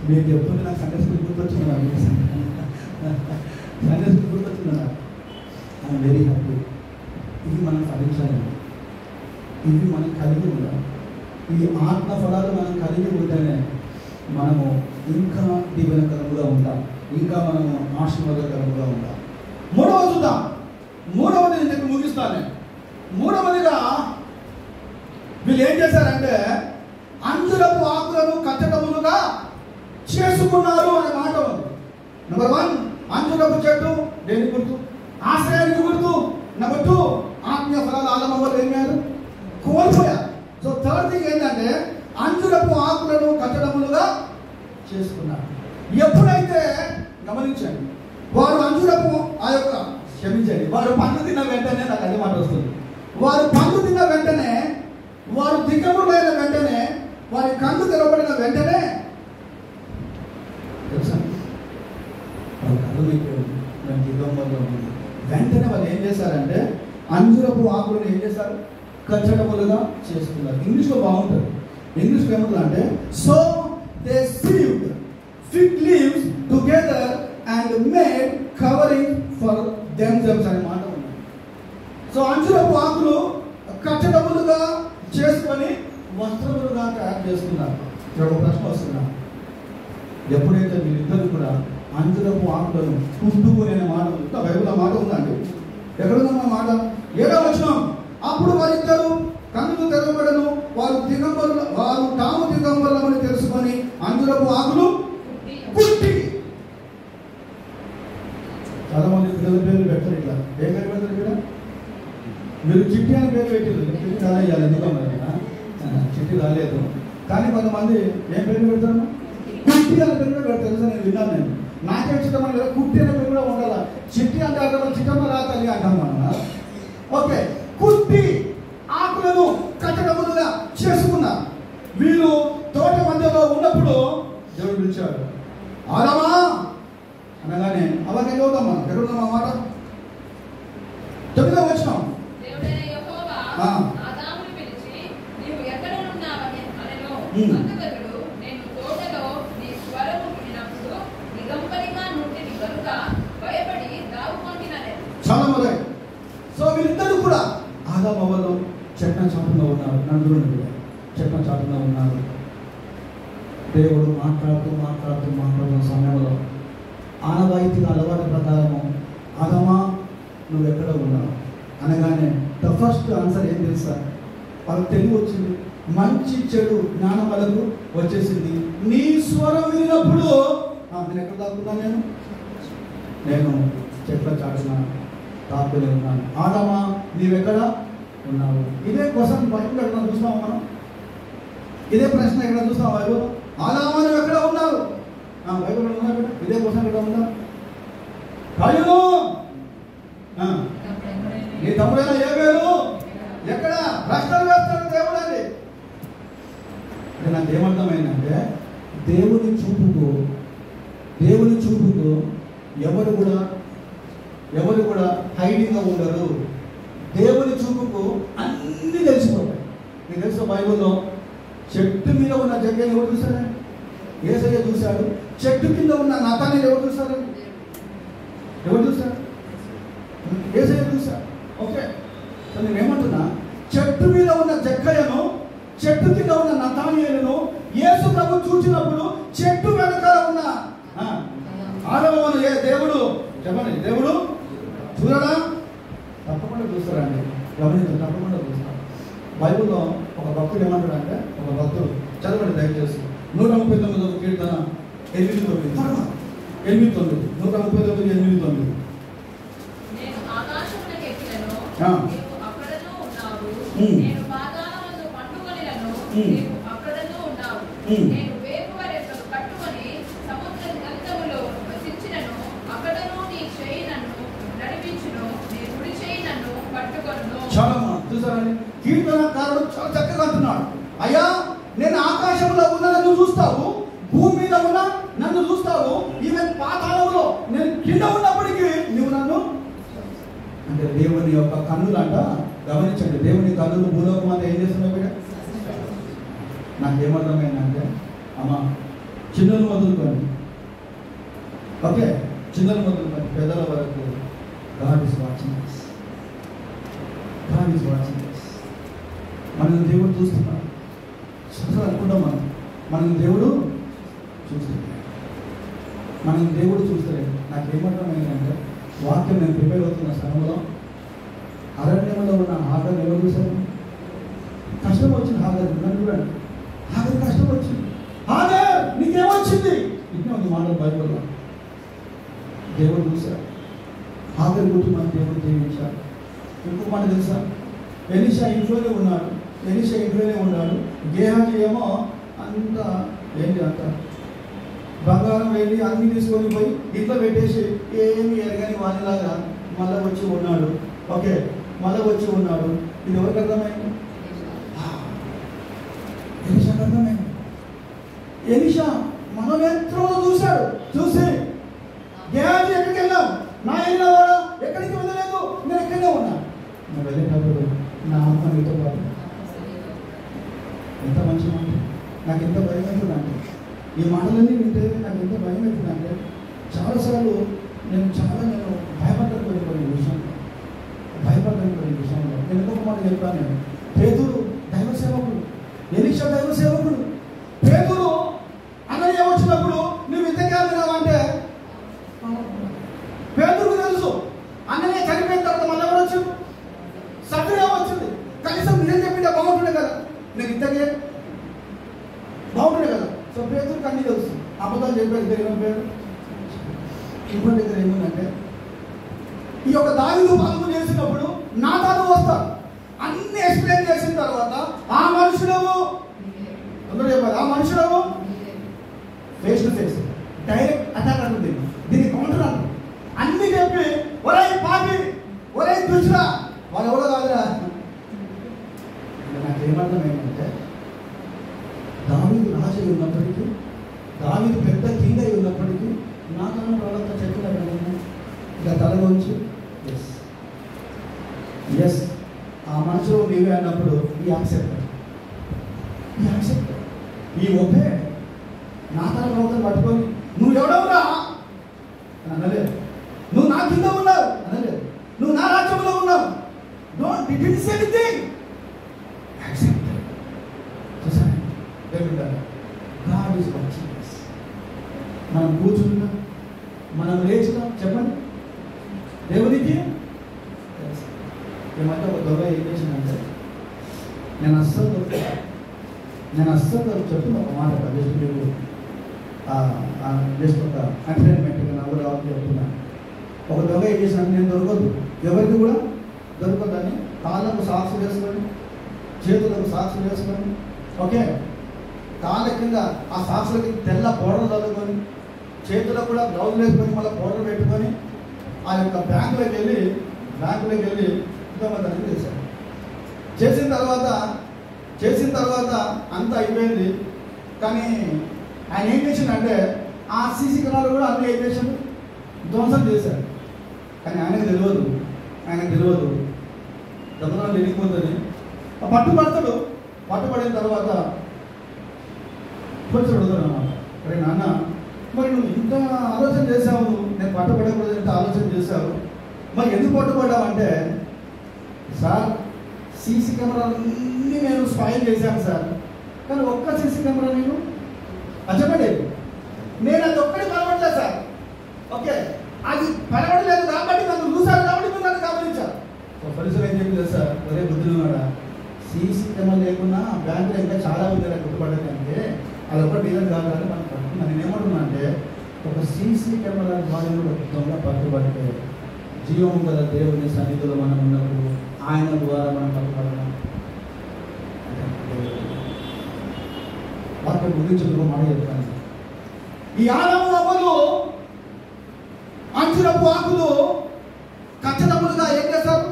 మీరు చెప్తుంటే నాకు సండే స్కూల్ గుర్తొచ్చిందా? సండే స్కూల్ గుర్తొచ్చిందా? I'm very happy. ఇవి మనం సాధించాలి, ఇవి మనం కలిగి ఉండాలి. ఈ ఆత్మ ఫలాలు మనం కలిగి ఉంటేనే మనము ఇంకా దీవెనకరంగా ఉంటాం, ఇంకా మనము ఆశీర్వాదకరంగా ఉంటాం. మూడవది చూద్దాం. మూడవది నేను చెప్పి ముగిస్తాను. మూడవదిగా వీళ్ళు ఏం చేశారంటే, అంజురపు ఆకులను కట్టడములుగా చేసుకున్నారు అనే మాట ఉంది. నెంబర్ 1 అంజురపు చెట్టు దేని గుర్తు? ఆశ్రయానికి గుర్తు. నెంబర్ 2 ఆత్మీయ ఫలాలు ఆలంబం వల్ల ఏమయ్యారు? కోల్పోయారు. సో థర్డ్ థింగ్ ఏంటంటే, అంజురపు ఆకులను కట్టడములుగా చేసుకున్నారు. ఎప్పుడైతే గమనించండి, వారు అంజురపు వారు పండు తిన్న వెంటనే, నాకు అదే మాట వస్తుంది, వారు పండు తిన్న వెంటనే, వారు దిగములైన వెంటనే, వారి కళ్ళు తెరవబడిన వెంటనే తెలుసా వారి కళ్ళు దిగంబర్లో ఉంది. వెంటనే వాళ్ళు ఏం చేశారంటే, అంజురపు ఆకులను ఏం చేశారు? కట్టడములుగా చేసుకున్నారు. ఇంగ్లీష్లో బాగుంటుంది. ఇంగ్లీష్లో ఏముంటుంది అంటే, so they sewed fig leaves together and made covering for themselves అనే మాట ఉంది. సో అంజురపు ఆకులు కట్టడములుగా చేసుకొని వస్త్రములుగా తయారు చేసుకున్నారు. ఇక్కడ ఒక ప్రశ్న వస్తున్నా, ఎప్పుడైతే వీళ్ళిద్దరు కూడా అంజురపు ఆకులను కుట్టుకునే మాట ఇంకా బైబిల్లో మాట ఉందండి. ఎక్కడుందన్న మాట? 7వ వచనం. అప్పుడు వారిద్దరు కన్నులు తెరవబడను, వారు తాము దిగంబరులమని తెలుసుకొని అంజురపు ఆకులు కుట్టి. చాలా మంది పిల్లల పేర్లు పెట్టారు ఇట్లా. ఏం పేరు పెడతారు ఇక్కడ? మీరు చిట్టి అని పేరు పెట్టారు. చిట్టి రాలేదు, ఎందుకన్నా చిట్టి రాలేదు. కానీ కొంతమంది ఏం పేరు పెడతారు? కుట్టి అనే పేరు కూడా పెడతారు. నేను విన్నాను. నేను నాకేం చిట్టమని లేదా, కుట్టి అనే పేరు కూడా ఉండాలి. చిట్టి అంటే అర్థం చిట్టమ్మ రాతల్లి అంటాం మనం. ఓకే, కుట్టి ఆకులను కట్టడములుగా చేసుకున్నారు. వీరు తోట మధ్యలో ఉన్నప్పుడు దేవుడు పిలిచాడు, ఆదామా అనగానే అవన్నీ చదువుతామా? ఎక్కడున్నామా మాట? 9వ వచనం. చాలా మొదలై. సో వీళ్ళిద్దరూ కూడా ఆదాము అవ్వలు చెట్ల చాటులో ఉన్నారు. నలుగురు చెట్ల చాటులో ఉన్నారు. దేవుడు మాట్లాడుతున్న సమయంలో ఆనవాయితీగా అలవాటు ప్రకారము, ఆదామా నువ్వు ఎక్కడ ఉన్నావు అనగానే ద ఫస్ట్ ఆన్సర్ ఏం తెలుసా? వాళ్ళకి తెలివి వచ్చింది, మంచి చెడు జ్ఞానం వాళ్ళకు వచ్చేసింది. నీ స్వరం విన్నప్పుడు నేను ఎక్కడ దాక్కున్నాను? నేను చెట్ల చాటున దాక్కునే ఉన్నాను. ఆదామా నీవెక్కడ ఉన్నావు? ఇదే క్వశ్చన్ బైబిల్ ఎక్కడ చూస్తాము మనం? ఇదే ప్రశ్న ఎక్కడ చూస్తాం బైబిల్? ఆదామా నువ్వు ఎక్కడ ఉన్నావు? బైబిల్ ఉన్నా కదా, ఇదే క్వశ్చన్ ఎక్కడ ఉందా? కాయును నీ తమ్ముడైనా ఏ పేరు ఎక్కడ? ప్రశ్నలు వేస్తాడు దేవుడు అండి. అంటే నాకు ఏమర్థమైందంటే, దేవుని చూపుతో ఎవరు కూడా ఎవరు కూడా హైడింగ్గా ఉండరు. దేవుని చూపుకు అన్నీ తెలిసిపోతాయి. మీకు తెలుసు బైబిల్లో చెట్టు మీద ఉన్న జగ్గని ఎవరు చూశారండి? యేసయ్య చూశాడు. చెట్టు కింద ఉన్న నతానేలు ఎవరు చూశారండి? ఎవరు చూశారు? యేసయ్య చూశాడు. ఓకే, సో నేనేమంటున్నా, చెట్టు మీద ఉన్న జక్కయ్యను, చెట్టు కింద ఉన్న నతానేలును యేసు ప్రభు చూసినప్పుడు చెట్టు వెనకాల ఉన్న ఆడవను దేవుడు చెప్పండి, దేవుడు చూడడా? తప్పకుండా చూస్తారండి. గమనించండి, తప్పకుండా చూస్తారు. బైబిల్లో ఒక భక్తుడు ఏమంటాడంటే, ఒక భక్తుడు చదవండి దయచేసి 139 కీర్తన 8-9 8-9 139 నేను ఆకాశమునకు ఎక్కినను, నీవు అక్కడను ఉన్నావు. నేను పాతాళమందు పట్టుకొనినను, నీవు అక్కడను ఉన్నావు. నేను వేపు వరెక్కను కట్టుకొని సముద్ర అంతములో వసించినను, అక్కడను నీ చేయి నన్ను నడిపించును, నీ కుడి చేయి నన్ను పట్టుకొనును. చాలా చూసారండి, కీర్తనకారుడు చాలా చక్కగా అంటున్నాడు. అయ్యా, నేను ఆకాశంలో ఉన్న నన్ను చూస్తావు, భూమి మీద ఉన్న నన్ను చూస్తావు, ఈవెన్ పాతాళంలో నేను కింద ఉన్నప్పటికీ నువ్వు నన్ను అంటే దేవుని యొక్క కన్నులు అంట. గమనించండి, దేవుని కన్నులు భూలోకం అంతా ఏం చేస్తున్నావు బిడ్డ? నాకేమర్థమైందంటే, అమ్మ చిన్నలు మొదలుకొని, ఓకే, చిన్నలు మొదలుకొని పెద్దల వరకు God is watching us. God is watching us. మనల్ని దేవుడు చూస్తున్నాడు. అసలు అనుకుంటాం మనల్ని దేవుడు చూస్తున్నాడు. మనల్ని దేవుడు చూస్తలేదు. నాకేమర్థమైందంటే, వాక్యం నేను ప్రిపేర్ అవుతున్న సమయంలో అరణ్యంలో ఉన్న హాగర్ ఎవరు చూశారు? కష్టం వచ్చింది హాగర్. నన్ను చూడండి, హాగర్ కష్టం వచ్చింది. హాగర్ నీకేమొచ్చింది? ఇట్లా ఉంది మాటలు బైబిల్లో. దేవుడు చూశారు. హాగర్ కుటుంబాన్ని దేవుడు దీవించాడు. ఇంకో మాట తెలుసా? ఎలీషా ఇంట్లోనే ఉన్నాడు. గేహాజీ ఏమో అంత ఏంటి అంత బంగారం వెళ్ళి అన్ని తీసుకొని పోయి ఇంట్లో పెట్టేసి ఏమి ఎరగని వానిలాగా మళ్ళీ వచ్చి ఉన్నాడు. ఓకే, మళ్ళీ వచ్చి ఉన్నాడు. ఇది ఎవరికి అర్థమైంది? ఎలీషాకి అర్థమైంది. ఎలీషా మనోనేత్రంలో చూశాడు. చూసి గేహాజీ ఎక్కడికి వెళ్ళాం? నా వెళ్ళిన వాడు ఎక్కడికి వెళ్ళలేదు, నేను ఎక్కడే ఉన్నా. నువ్వు వెళ్ళేటప్పుడు నా అమ్మ నీతో పాటు. ఎంత మంచి మాట! నాకు ఎంత భయం అవుతుందంటే, ఈ మాటలన్నీ వింటే నాకు ఎంత భయం అవుతుందంటే, చాలాసార్లు నేను భయపడ్డాను కొన్ని విషయంలో. నేను ఇంకొక మాట చెప్పాను. నేను పేతురు దైవ సేవకుడు, ఎలీషా దైవ సేవకుడు. పేతురు అన్నయ్య వచ్చినప్పుడు నువ్వు ఇంతకే వినావంటే, పేతురుకు తెలుసు అన్నయ్య చనిపోయిన తర్వాత మళ్ళీ ఎవరు వచ్చారు? సత్యం వచ్చింది. కనీసం నిజం చెప్పింటే బాగుంటుండే కదా, నేను ఇంతకే బాగుంటుండే కదా. సో పేతురుకి అన్నీ తెలుసు. అబద్ధాలు చెప్పారు తెలియని పేరు. ఇంకోటి దగ్గర ఏముందంటే, ఈ యొక్క దావీదు పాపం చేసినప్పుడు నాతాను వస్తాడు. అన్ని ఎక్స్ప్లెయిన్ చేసిన తర్వాత ఆ మనుషులము అందరూ చెప్పాలి, ఆ మనుషులము face to face direct attack అంటుంది. దీన్ని కౌంటర్ అంటారు. అన్ని చెప్పి ఒరే పాపి, ఒరే దుష్రా, వాళ్ళు ఎవరో కాదురా. నాకేమర్థం ఏంటంటే, దావీదు రాజు ఉన్నప్పటికీ, దావీదు పెద్ద కింగ్ అయి ఉన్నప్పటికీ నాతాను ప్రవక్త చెట్టుగా ఇలా తలగొంచి ఎస్ ఆ మనసులో నీవే అన్నప్పుడు ఈ యాక్సెప్ట్ ఈ ఒకే నాతాను ప్రవక్తను పట్టుకొని నువ్వు ఎవడవురా అని అనలేదు. నువ్వు నా కింద ఉన్నావు అనలేదు. నువ్వు నా రాజ్యంలో ఉన్నావు. Don't did say anything. Accept. చూసారా? God is watching us. మనం కూర్చున్నా, మనం లేచినా చెప్పండి, దేవునికి తెలుసు. ఈ మధ్య ఒక దొంగ ఏం చేసిందంటే, నేను అస్సలు చెప్తున్నా ఒక మాట, జస్ట్ ఒక ఎంటర్టైన్మెంట్గా నా కూడా చెప్తున్నాను. ఒక దొంగ ఏం చేసినా, నేను దొరకదు, ఎవరికి కూడా దొరకదని కాళ్ళకు సాక్స్ వేసుకొని, చేతులకు సాక్స్ వేసుకొని, ఓకే, కాళ్ళ కింద ఆ సాక్స్లకి తెల్ల పౌడర్ చదువుకొని, చేతులకు కూడా గ్లౌజ్ వేసుకొని, మళ్ళీ పౌడర్ పెట్టుకొని ఆ యొక్క బ్యాంకులోకి వెళ్ళి దొంగతనం చేశాడు. చేసిన తర్వాత అంతా అయిపోయింది. కానీ ఆయన ఏం చేసిందంటే, ఆ సీసీ కెమెరాలు కూడా అన్నీ ఏం చేశాడు, ధ్వంసం చేశాడు. కానీ ఆయనకు తెలియదు దొంగతనం వెళ్ళిపోతుంది. పట్టుబడతాడు. పట్టుబడిన తర్వాత కొంచెం అడుగుతాడు అన్నమాట, అరే నాన్న మరి నువ్వు ఇంత ఆలోచన చేసావు, నేను పట్టుబడకూడదు ఇంత ఆలోచన చేశావు, మరి ఎందుకు పట్టుబడ్డావు అంటే, సార్ సీసీ కెమెరాలన్నీ నేను స్పాయిల్ చేశాను సార్, కానీ ఒక్క సీసీ కెమెరా నేను చెప్పండి, నేను అది ఒక్కటి పలవట్లేదు సార్. ఓకే, అది పలవడలేదు కాబట్టి నన్ను చూశారు కాబట్టి మీరు నన్ను గమనించారు. పరిసరం ఏం చెప్పింది సార్, ఒరే బుద్ధులు ఉన్నాడా, సీసీ కెమెరా లేకున్నా బ్యాంకులో ఇంకా చాలా ఉంది గుర్తుపడ్డాను అంటే అది ఒకటి డీలర్ కావాలని మనం పడుతుంది. నేను ఏమంటున్నా అంటే, ఒక సీసీ కెమెరా ద్వారా కూడా దొంగ పట్టుబడితే జీవం గల దేవుని సన్నిధిలో మనం ఉన్నప్పుడు ఆయన ద్వారా మనం పట్టుబడడం వాటి గురించి ఒక మాట చెప్తాను. ఈ ఆదాము అవ్వలు అంచురపు ఆకులు ఖచ్చితములుగా ఏం చేస్తారు?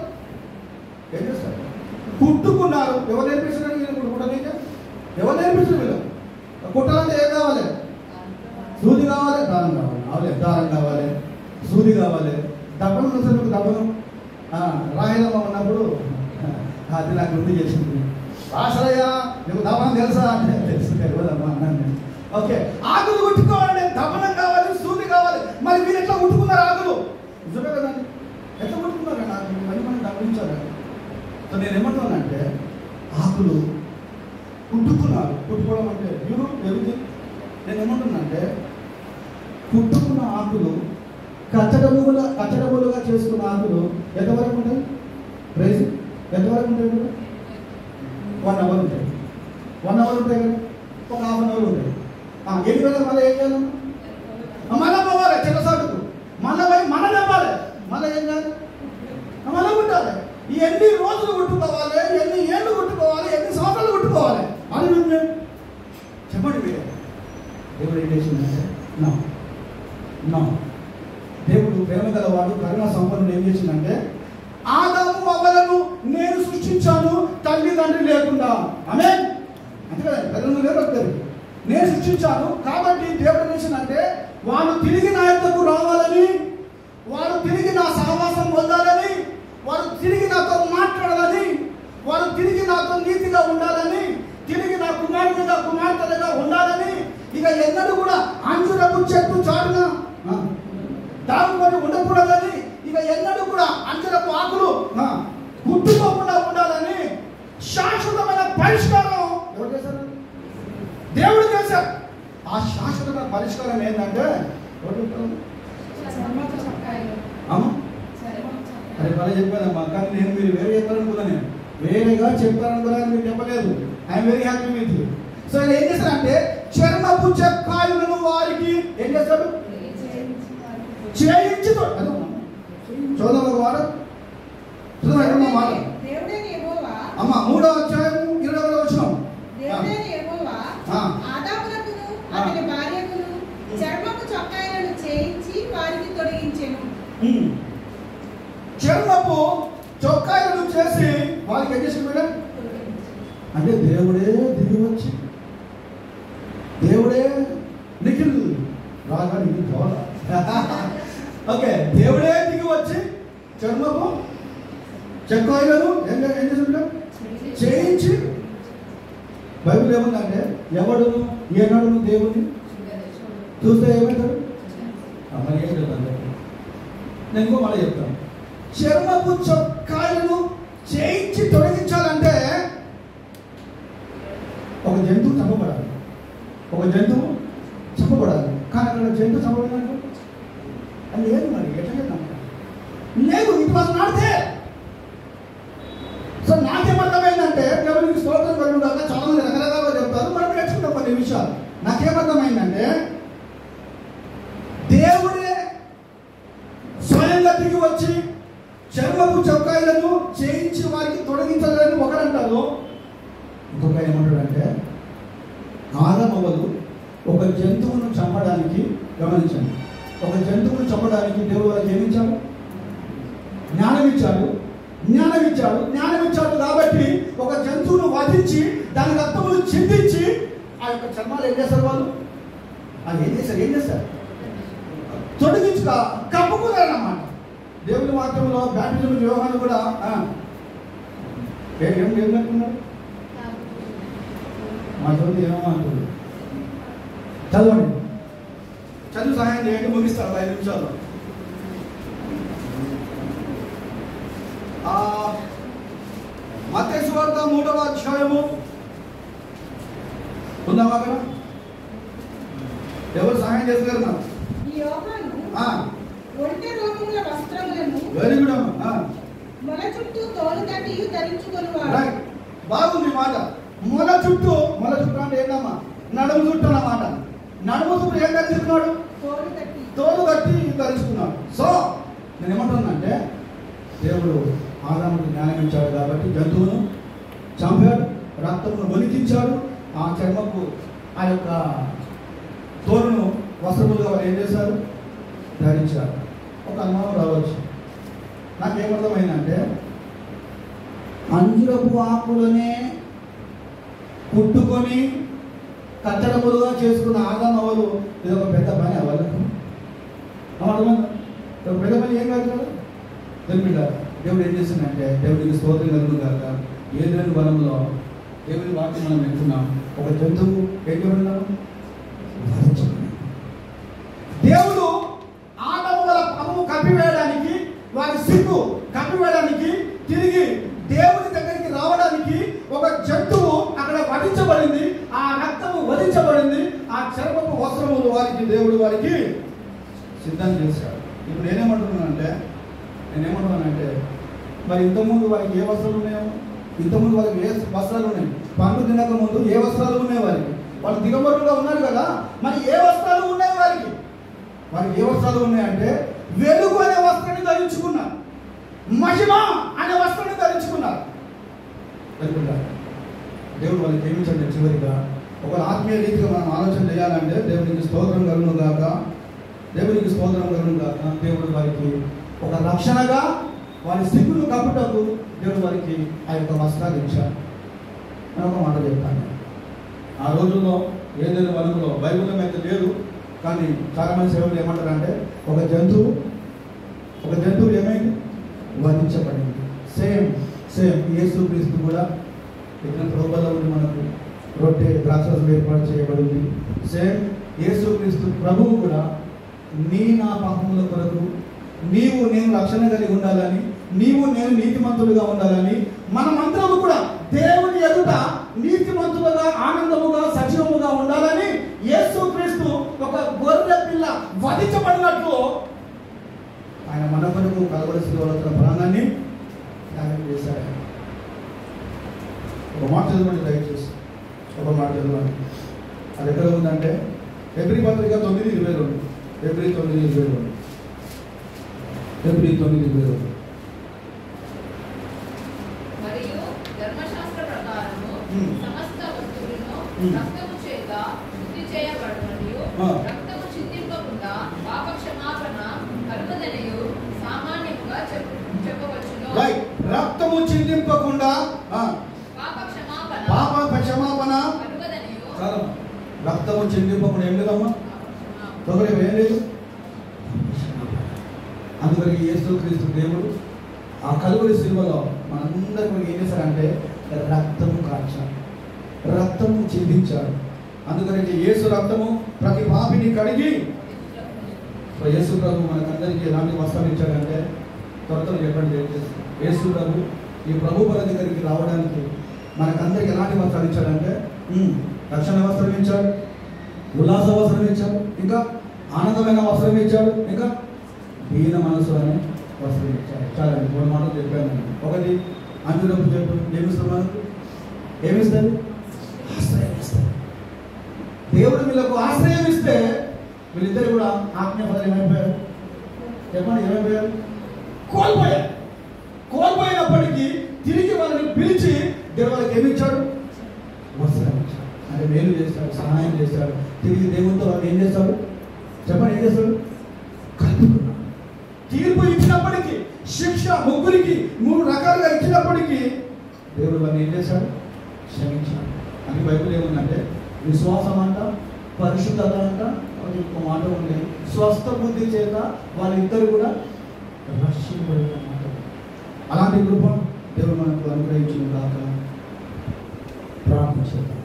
కుట్టుకున్నారు. ఎవరు నేర్పించారు? వీళ్ళు కుట్టుకుంటారు. ఎవరు నేర్పించారు? వీళ్ళు కుట్టాలంటే ఏం కావాలి? సూది కావాలి, దారం కావాలి, దారం కావాలి, సూది కావాలి, దప్పనం చూసారు. దప్పనం రాయలమ్మ ఉన్నప్పుడు అది నాకు గుర్తు చేసింది. రాసరయ్య నీకు దప్పనం తెలుసా అంటే తెలుసు తెలియదమ్మా అన్నాను. ఓకే, ఆకులు కుట్టుకోవాలంటే దప్పనం కావాలి, సూది కావాలి. మరి మీరు ఎట్లా కుట్టుకున్నారు ఆకులు? నిజమే కదండి, ఎట్లా కుట్టుకున్నారు? నాకు పని మనం గమనించాలి. సో నేను ఏమంటున్నానంటే, ఆకులు కుట్టుకున్నారు. కుట్టుకోవడం అంటే జరుగుతుంది. నేను ఏమంటున్నానంటే, కుట్టుకున్న ఆకులు కచ్చడములుగా చేసుకున్న ఆకులు ఎంతవరకు ఉంటాయి? ప్రైజ్ ఎంతవరకు ఉంటాయి? 1 అవర్ ఉంటాయి. 1 అవర్ ఉంటాయి కదా, ఒక ½ అవర్ ఉంటాయి. 8 వేల మళ్ళీ ఏం చేయాలి? మళ్ళీ పోవాలి చిన్నసాటుకు, మళ్ళీ పోయి మళ్ళీ చెప్పాలి, మళ్ళీ ఏం చేయాలి? మళ్ళీ కుట్టాలి. ఎన్ని రోజులు కుట్టుకోవాలి, ఎన్ని ఏళ్ళు కుట్టుకోవాలి, ఎన్ని సంవత్సరాలు కుట్టుకోవాలి అని చెప్పండి మీరే. దేవుడు ఏం చేసిందంటే, నా దేవుడు ప్రేమ గలవాడు, కరుణ సంపన్నుడు ఏం చేసిందంటే, ఆదాము అవ్వలను నేను సృష్టించాను తల్లిదండ్రులు లేకుండా. ఆమేన్. అంతే కదా, తల్లిదండ్రులు లేరు, నేను సృష్టించాను. కాబట్టి దేవుడు ఏం చేసిందంటే, వాళ్ళు తిరిగి నా యొద్దకు రావాలని, వారు తిరిగి నా సహవాసం పొందాలని, వారు తిరిగి నాతో మాట్లాడాలని, వారు తిరిగి నాతో నీతిగా ఉండాలని, తిరిగి నా కుమార్తెలుగా ఉండాలని, ఇక ఎన్నడూ కూడా అంజురపు చెట్టు చాటున దాగుకొని ఉండకూడదని, ఇక ఎన్నడూ కూడా అంజురపు ఆకులు గుర్తుకోకుండా ఉండాలని శాశ్వతమైన పరిష్కారం ఎవరు చేశారు? దేవుడు చేశారు. ఆ శాశ్వతమైన పరిష్కారం ఏంటంటే, అరే పని చెప్పానమ్మా, కానీ నేను మీరు వేరే చెప్పాలనుకున్నా, నేను వేరేగా చెప్తారనుకున్నా, మీరు చెప్పలేదు. I'm very happy with you. So ఆయన ఏం చేశారంటే, చర్మపు చెక్కాయలను వారికి ఏం చేస్తాడు? చేయించి చూద్దాం ఒక వారం మాట అమ్మ 3వ అధ్యాయం 20వ వచనం. అతని భార్యకును చర్మపు చొక్కాయలను చేయించి వారికి తొడిగించెను. చర్మపు చొక్కాయలను చేసి వారికి ఏం చేసి మేడం అంటే, దేవుడే దిగి వచ్చి, దేవుడే నిఖిల్ రాగా నిఖిల్ జోల ఓకే, దేవుడే దిగి వచ్చి చర్మపు చొక్కాయలను ఏం చేసి మేడం చేయించి. బైబిల్ ఏముందంటే, ఎవడును ఏనాడును దేవుని చూస్తే ఏమవుతాడు? మరి ఏం చెప్తాను నేను, ఇంకో మాట చెప్తాను. చర్మపు చొక్కాయలను చేయించి తొలగించాలంటే ఒక జంతువు చంపబడాలి. కానీ అక్కడ జంతువు చంపబడాలి అది లేదు. మరి ఎట్లా చేద్దాం? లేదు, it was not there. So నాకేమర్థమైందంటే, దేవునికి స్తోత్రం కలుగుగాక, చాలా మంది రకరకాలుగా చెప్తారు, మనం నేర్చుకుంటాం కొన్ని విషయాలు. నాకేమర్థమైందంటే, దేవుడే స్వయంగా దిగి వచ్చి చర్మపు చొక్కాయలను చేయించి వారికి తొలగించాలని ఒకరంటారు. ఇంకొక ఏమంటాడంటే, ఆదామవ్వలు ఒక జంతువును చంపడానికి, గమనించండి, ఒక జంతువును చంపడానికి దేవుడు వాళ్ళకి ఏమిచ్చాడు? జ్ఞానం ఇచ్చాడు. కాబట్టి ఒక జంతువును వధించి దాని రక్తమును చిందించి ఆ యొక్క చర్మాలు ఏం చేస్తారు? వాళ్ళు అది ఏం చేస్తారు? తొలగించుగా కప్పుకున్నారన్నమాట. దేవుడు వాక్యంలో బ్యాప్టిజం యోహాను కూడా ఏం చెప్తున్నారు? మా చదువు ఏమో అంటుంది. చదవండి, చదువు సహాయం చేయండి, ముగిస్తారు 5 నిమిషాల్లో. మత్తయి సువార్త 3వ అధ్యాయము ఉందామా కదా? ఎవరు సహాయం చేస్తారు నాకు? వెరీ గుడ్ అమ్మా. మొల చుట్టూ తోలు కట్టి ధరించుకొనివాడు. బాగుంది మాట. మొల చుట్టూ అంటే ఏంటమ్మా? నడుము చుట్టూ అన్నమాట. నడుము చుట్టూ ఏం ధరించుకున్నాడు? తోలు కట్టి ధరించుకున్నాడు. సో నేను ఏమంటున్నానంటే, దేవుడు ఆదాముకు జ్ఞానం ఇచ్చాడు కాబట్టి జంతువును చంపాడు, రక్తమును ఒలికించాడు, ఆ చర్మకు ఆ యొక్క తోలును వస్త్రములుగా వారు ఏం చేశారు? ధరించారు. ఒక అనుమానం రావచ్చు. నాకేమర్థమైందంటే, అంజురపు ఆకులనే కుట్టుకొని కట్టడములుగా చేసుకున్న ఆదామవలు ఇది ఒక పెద్ద పని అవ్వలేదు. అర్థమైందా? ఒక పెద్ద పని ఏం కాదు కదా. తెలిపిడారు. దేవుడు ఏం చేసిందంటే, దేవుడికి స్తోత్రం కలుగును గాక. ఏదైనా వనంలో దేవుడి వాక్యం మనం వింటున్నాం. ఒక జంతువు ఎదురున్నాం. దేవుడు ఆదాముల పాపము కప్పివేయడానికి, వారి సిగ్గు కప్పివేయడానికి, తిరిగి దేవుడి దగ్గరికి రావడానికి ఒక జంతువు అక్కడ వధించబడింది. ఆ రక్తము వధించబడింది. ఆ చర్మపు వస్త్రములు వారికి దేవుడు వారికి సిద్ధం చేశాడు. ఇప్పుడు నేనేమంటున్నానంటే మరి ఇంతకుముందు వారికి ఏ వస్త్రాలు ఉన్నాయో, ఇంతకుముందు వారికి ఏ వస్త్రాలు ఉన్నాయి? పండు తినక ముందు ఏ వస్త్రాలు ఉన్నాయి వారికి? వాళ్ళు దిగంబరులుగా ఉన్నారు కదా, మరి ఏ వస్త్రాలు ఉన్నాయి వారికి? ఏ వస్త్రాలు ఉన్నాయంటే, వెలుగు అనే వస్త్రాన్ని ధరించుకున్నారు, మహిమ అనే వస్త్రాన్ని ధరించుకున్నారు. దేవుడు వాళ్ళకి ఏమించండి. చివరిగా ఒక ఆత్మీయ రీతిగా మనం ఆలోచన చేయాలంటే, దేవునికి స్తోత్రం కలుగును గాక, దేవునికి స్తోత్రం కలుగును గాక. దేవుడు వారికి ఒక రక్షణగా వారి సిగ్గును కప్పుటకు దేవుడు వారికి ఆ యొక్క వస్త్రాలు ఇచ్చారు. నేను ఒక మాట చెప్తాను. ఆ రోజుల్లో ఏదైనా వనంలో బైబిల్లో అయితే లేదు, కానీ చాలా మంది సేవలు ఏమంటారంటే, ఒక జంతువు ఏమైంది? వధించబడింది. సేమ్ యేసుక్రీస్తు కూడా ఇక్కడ ప్రభువులో ఉండి మనకు రొట్టె ద్రాక్షరసం ఏర్పాటు చేయబడింది. సేమ్ యేసుక్రీస్తు ప్రభువు కూడా నా పాపముల కొరకు నీవు నేను రక్షణ కలిగి ఉండాలని, నీవు నేను నీతిమంతులుగా ఉండాలని, మనమందరము కూడా దేవుని ఎదుట నీతిమంతులుగా, ఆనందముగా, సజీవముగా ఉండాలని యేసుక్రీస్తు ఒక గొర్రె పిల్ల వధించబడినట్లు ఆయన మన కొరకు కలవరి శిలువలో ప్రాణాన్ని త్యాగం చేశాడు. ఒక మాట చదవండి దయచేసి, ఒక మాట చదవండి. అది ఎక్కడ ఉందంటే హెబ్రీ పత్రిక 9:22. హెబ్రీ 9:22. మరియు ధర్మశాస్త్ర ప్రకారము సమస్త వస్తువులను రక్తము చేత శుద్ధి చేయబడుననియు, రక్తము చిందింపకుండా పాప క్షమాపణ కలుగుదనియు సామాన్యముగా చెప్పవచ్చును. రక్తము చిందింపకుండా పాప క్షమాపణ కలుగుదనియు. రక్తము చిందింపకుండా ఏం లేదమ్మా? ఏం లేదు. అందువల్ల యేసుక్రీస్తు దేవుడు ఆ కలువరి శిలువలో మనందరికీ ఏం చేశారంటే రక్తము కార్చాడు, రక్తము చిందించాడు. అందుకని యేసు రక్తము ప్రతి పాపిని కడిగి, యేసు ప్రభు మనకందరికీ ఎలాంటి వస్త్రాలు ఇచ్చాడంటే, త్వరతో చెప్పండి. యేసు ప్రభు ఈ ప్రభు మన దగ్గరికి రావడానికి మనకందరికి ఎలాంటి వస్త్రాలు ఇచ్చాడంటే, రక్షణ వస్త్రం ఇచ్చాడు, ఉల్లాస వస్త్రం ఇచ్చాడు, ఇంకా ఆనందమైన వస్త్రం ఇచ్చాడు, ఇంకా దీన మనసు అనే వస్త్రం ఇచ్చాడు. చాలా 3 మాటలు చెప్పాను. ఒకటి అంజురపు చెట్టు ఏమిస్తుంది? ఆశ్రయం ఇస్తుంది. దేవుడు వీళ్ళకు ఆశ్రయం ఇస్తే వీళ్ళిద్దరు కూడా ఆత్మీయ ఫలం ఏమైపోయారు? చెప్పండి, ఏమైపోయారు? కోల్పోయినప్పటికీ తిరిగి వాళ్ళని పిలిచి దేవుడు వాళ్ళకి ఏమిచ్చాడు? వస్త్రం ఇచ్చాడు. అంటే మేలు చేస్తాడు, సహాయం చేస్తాడు. తిరిగి దేవుడితో వాళ్ళు ఏం చేస్తాడు? చెప్పండి, ఏం చేస్తాడు? కలుపుకున్నాడు. తీర్పు ఇచ్చినప్పటికీ, శిక్ష ముగ్గురికి 3 రకాలుగా ఇచ్చినప్పటికీ దేవుడు వారిని ఏం చేశాడు? క్షమించాడు. అని బైబిల్ ఏముందంటే, విశ్వాసం అంట, పరిశుద్ధత అంట, ఒక మాట ఉంది, స్వస్థ బుద్ధి చేత వాళ్ళిద్దరు కూడా రక్షింపబడిన అలాంటి కృప దేవుడు మనకు అనుగ్రహించిన దాకా ప్రార్థన చేద్దాం.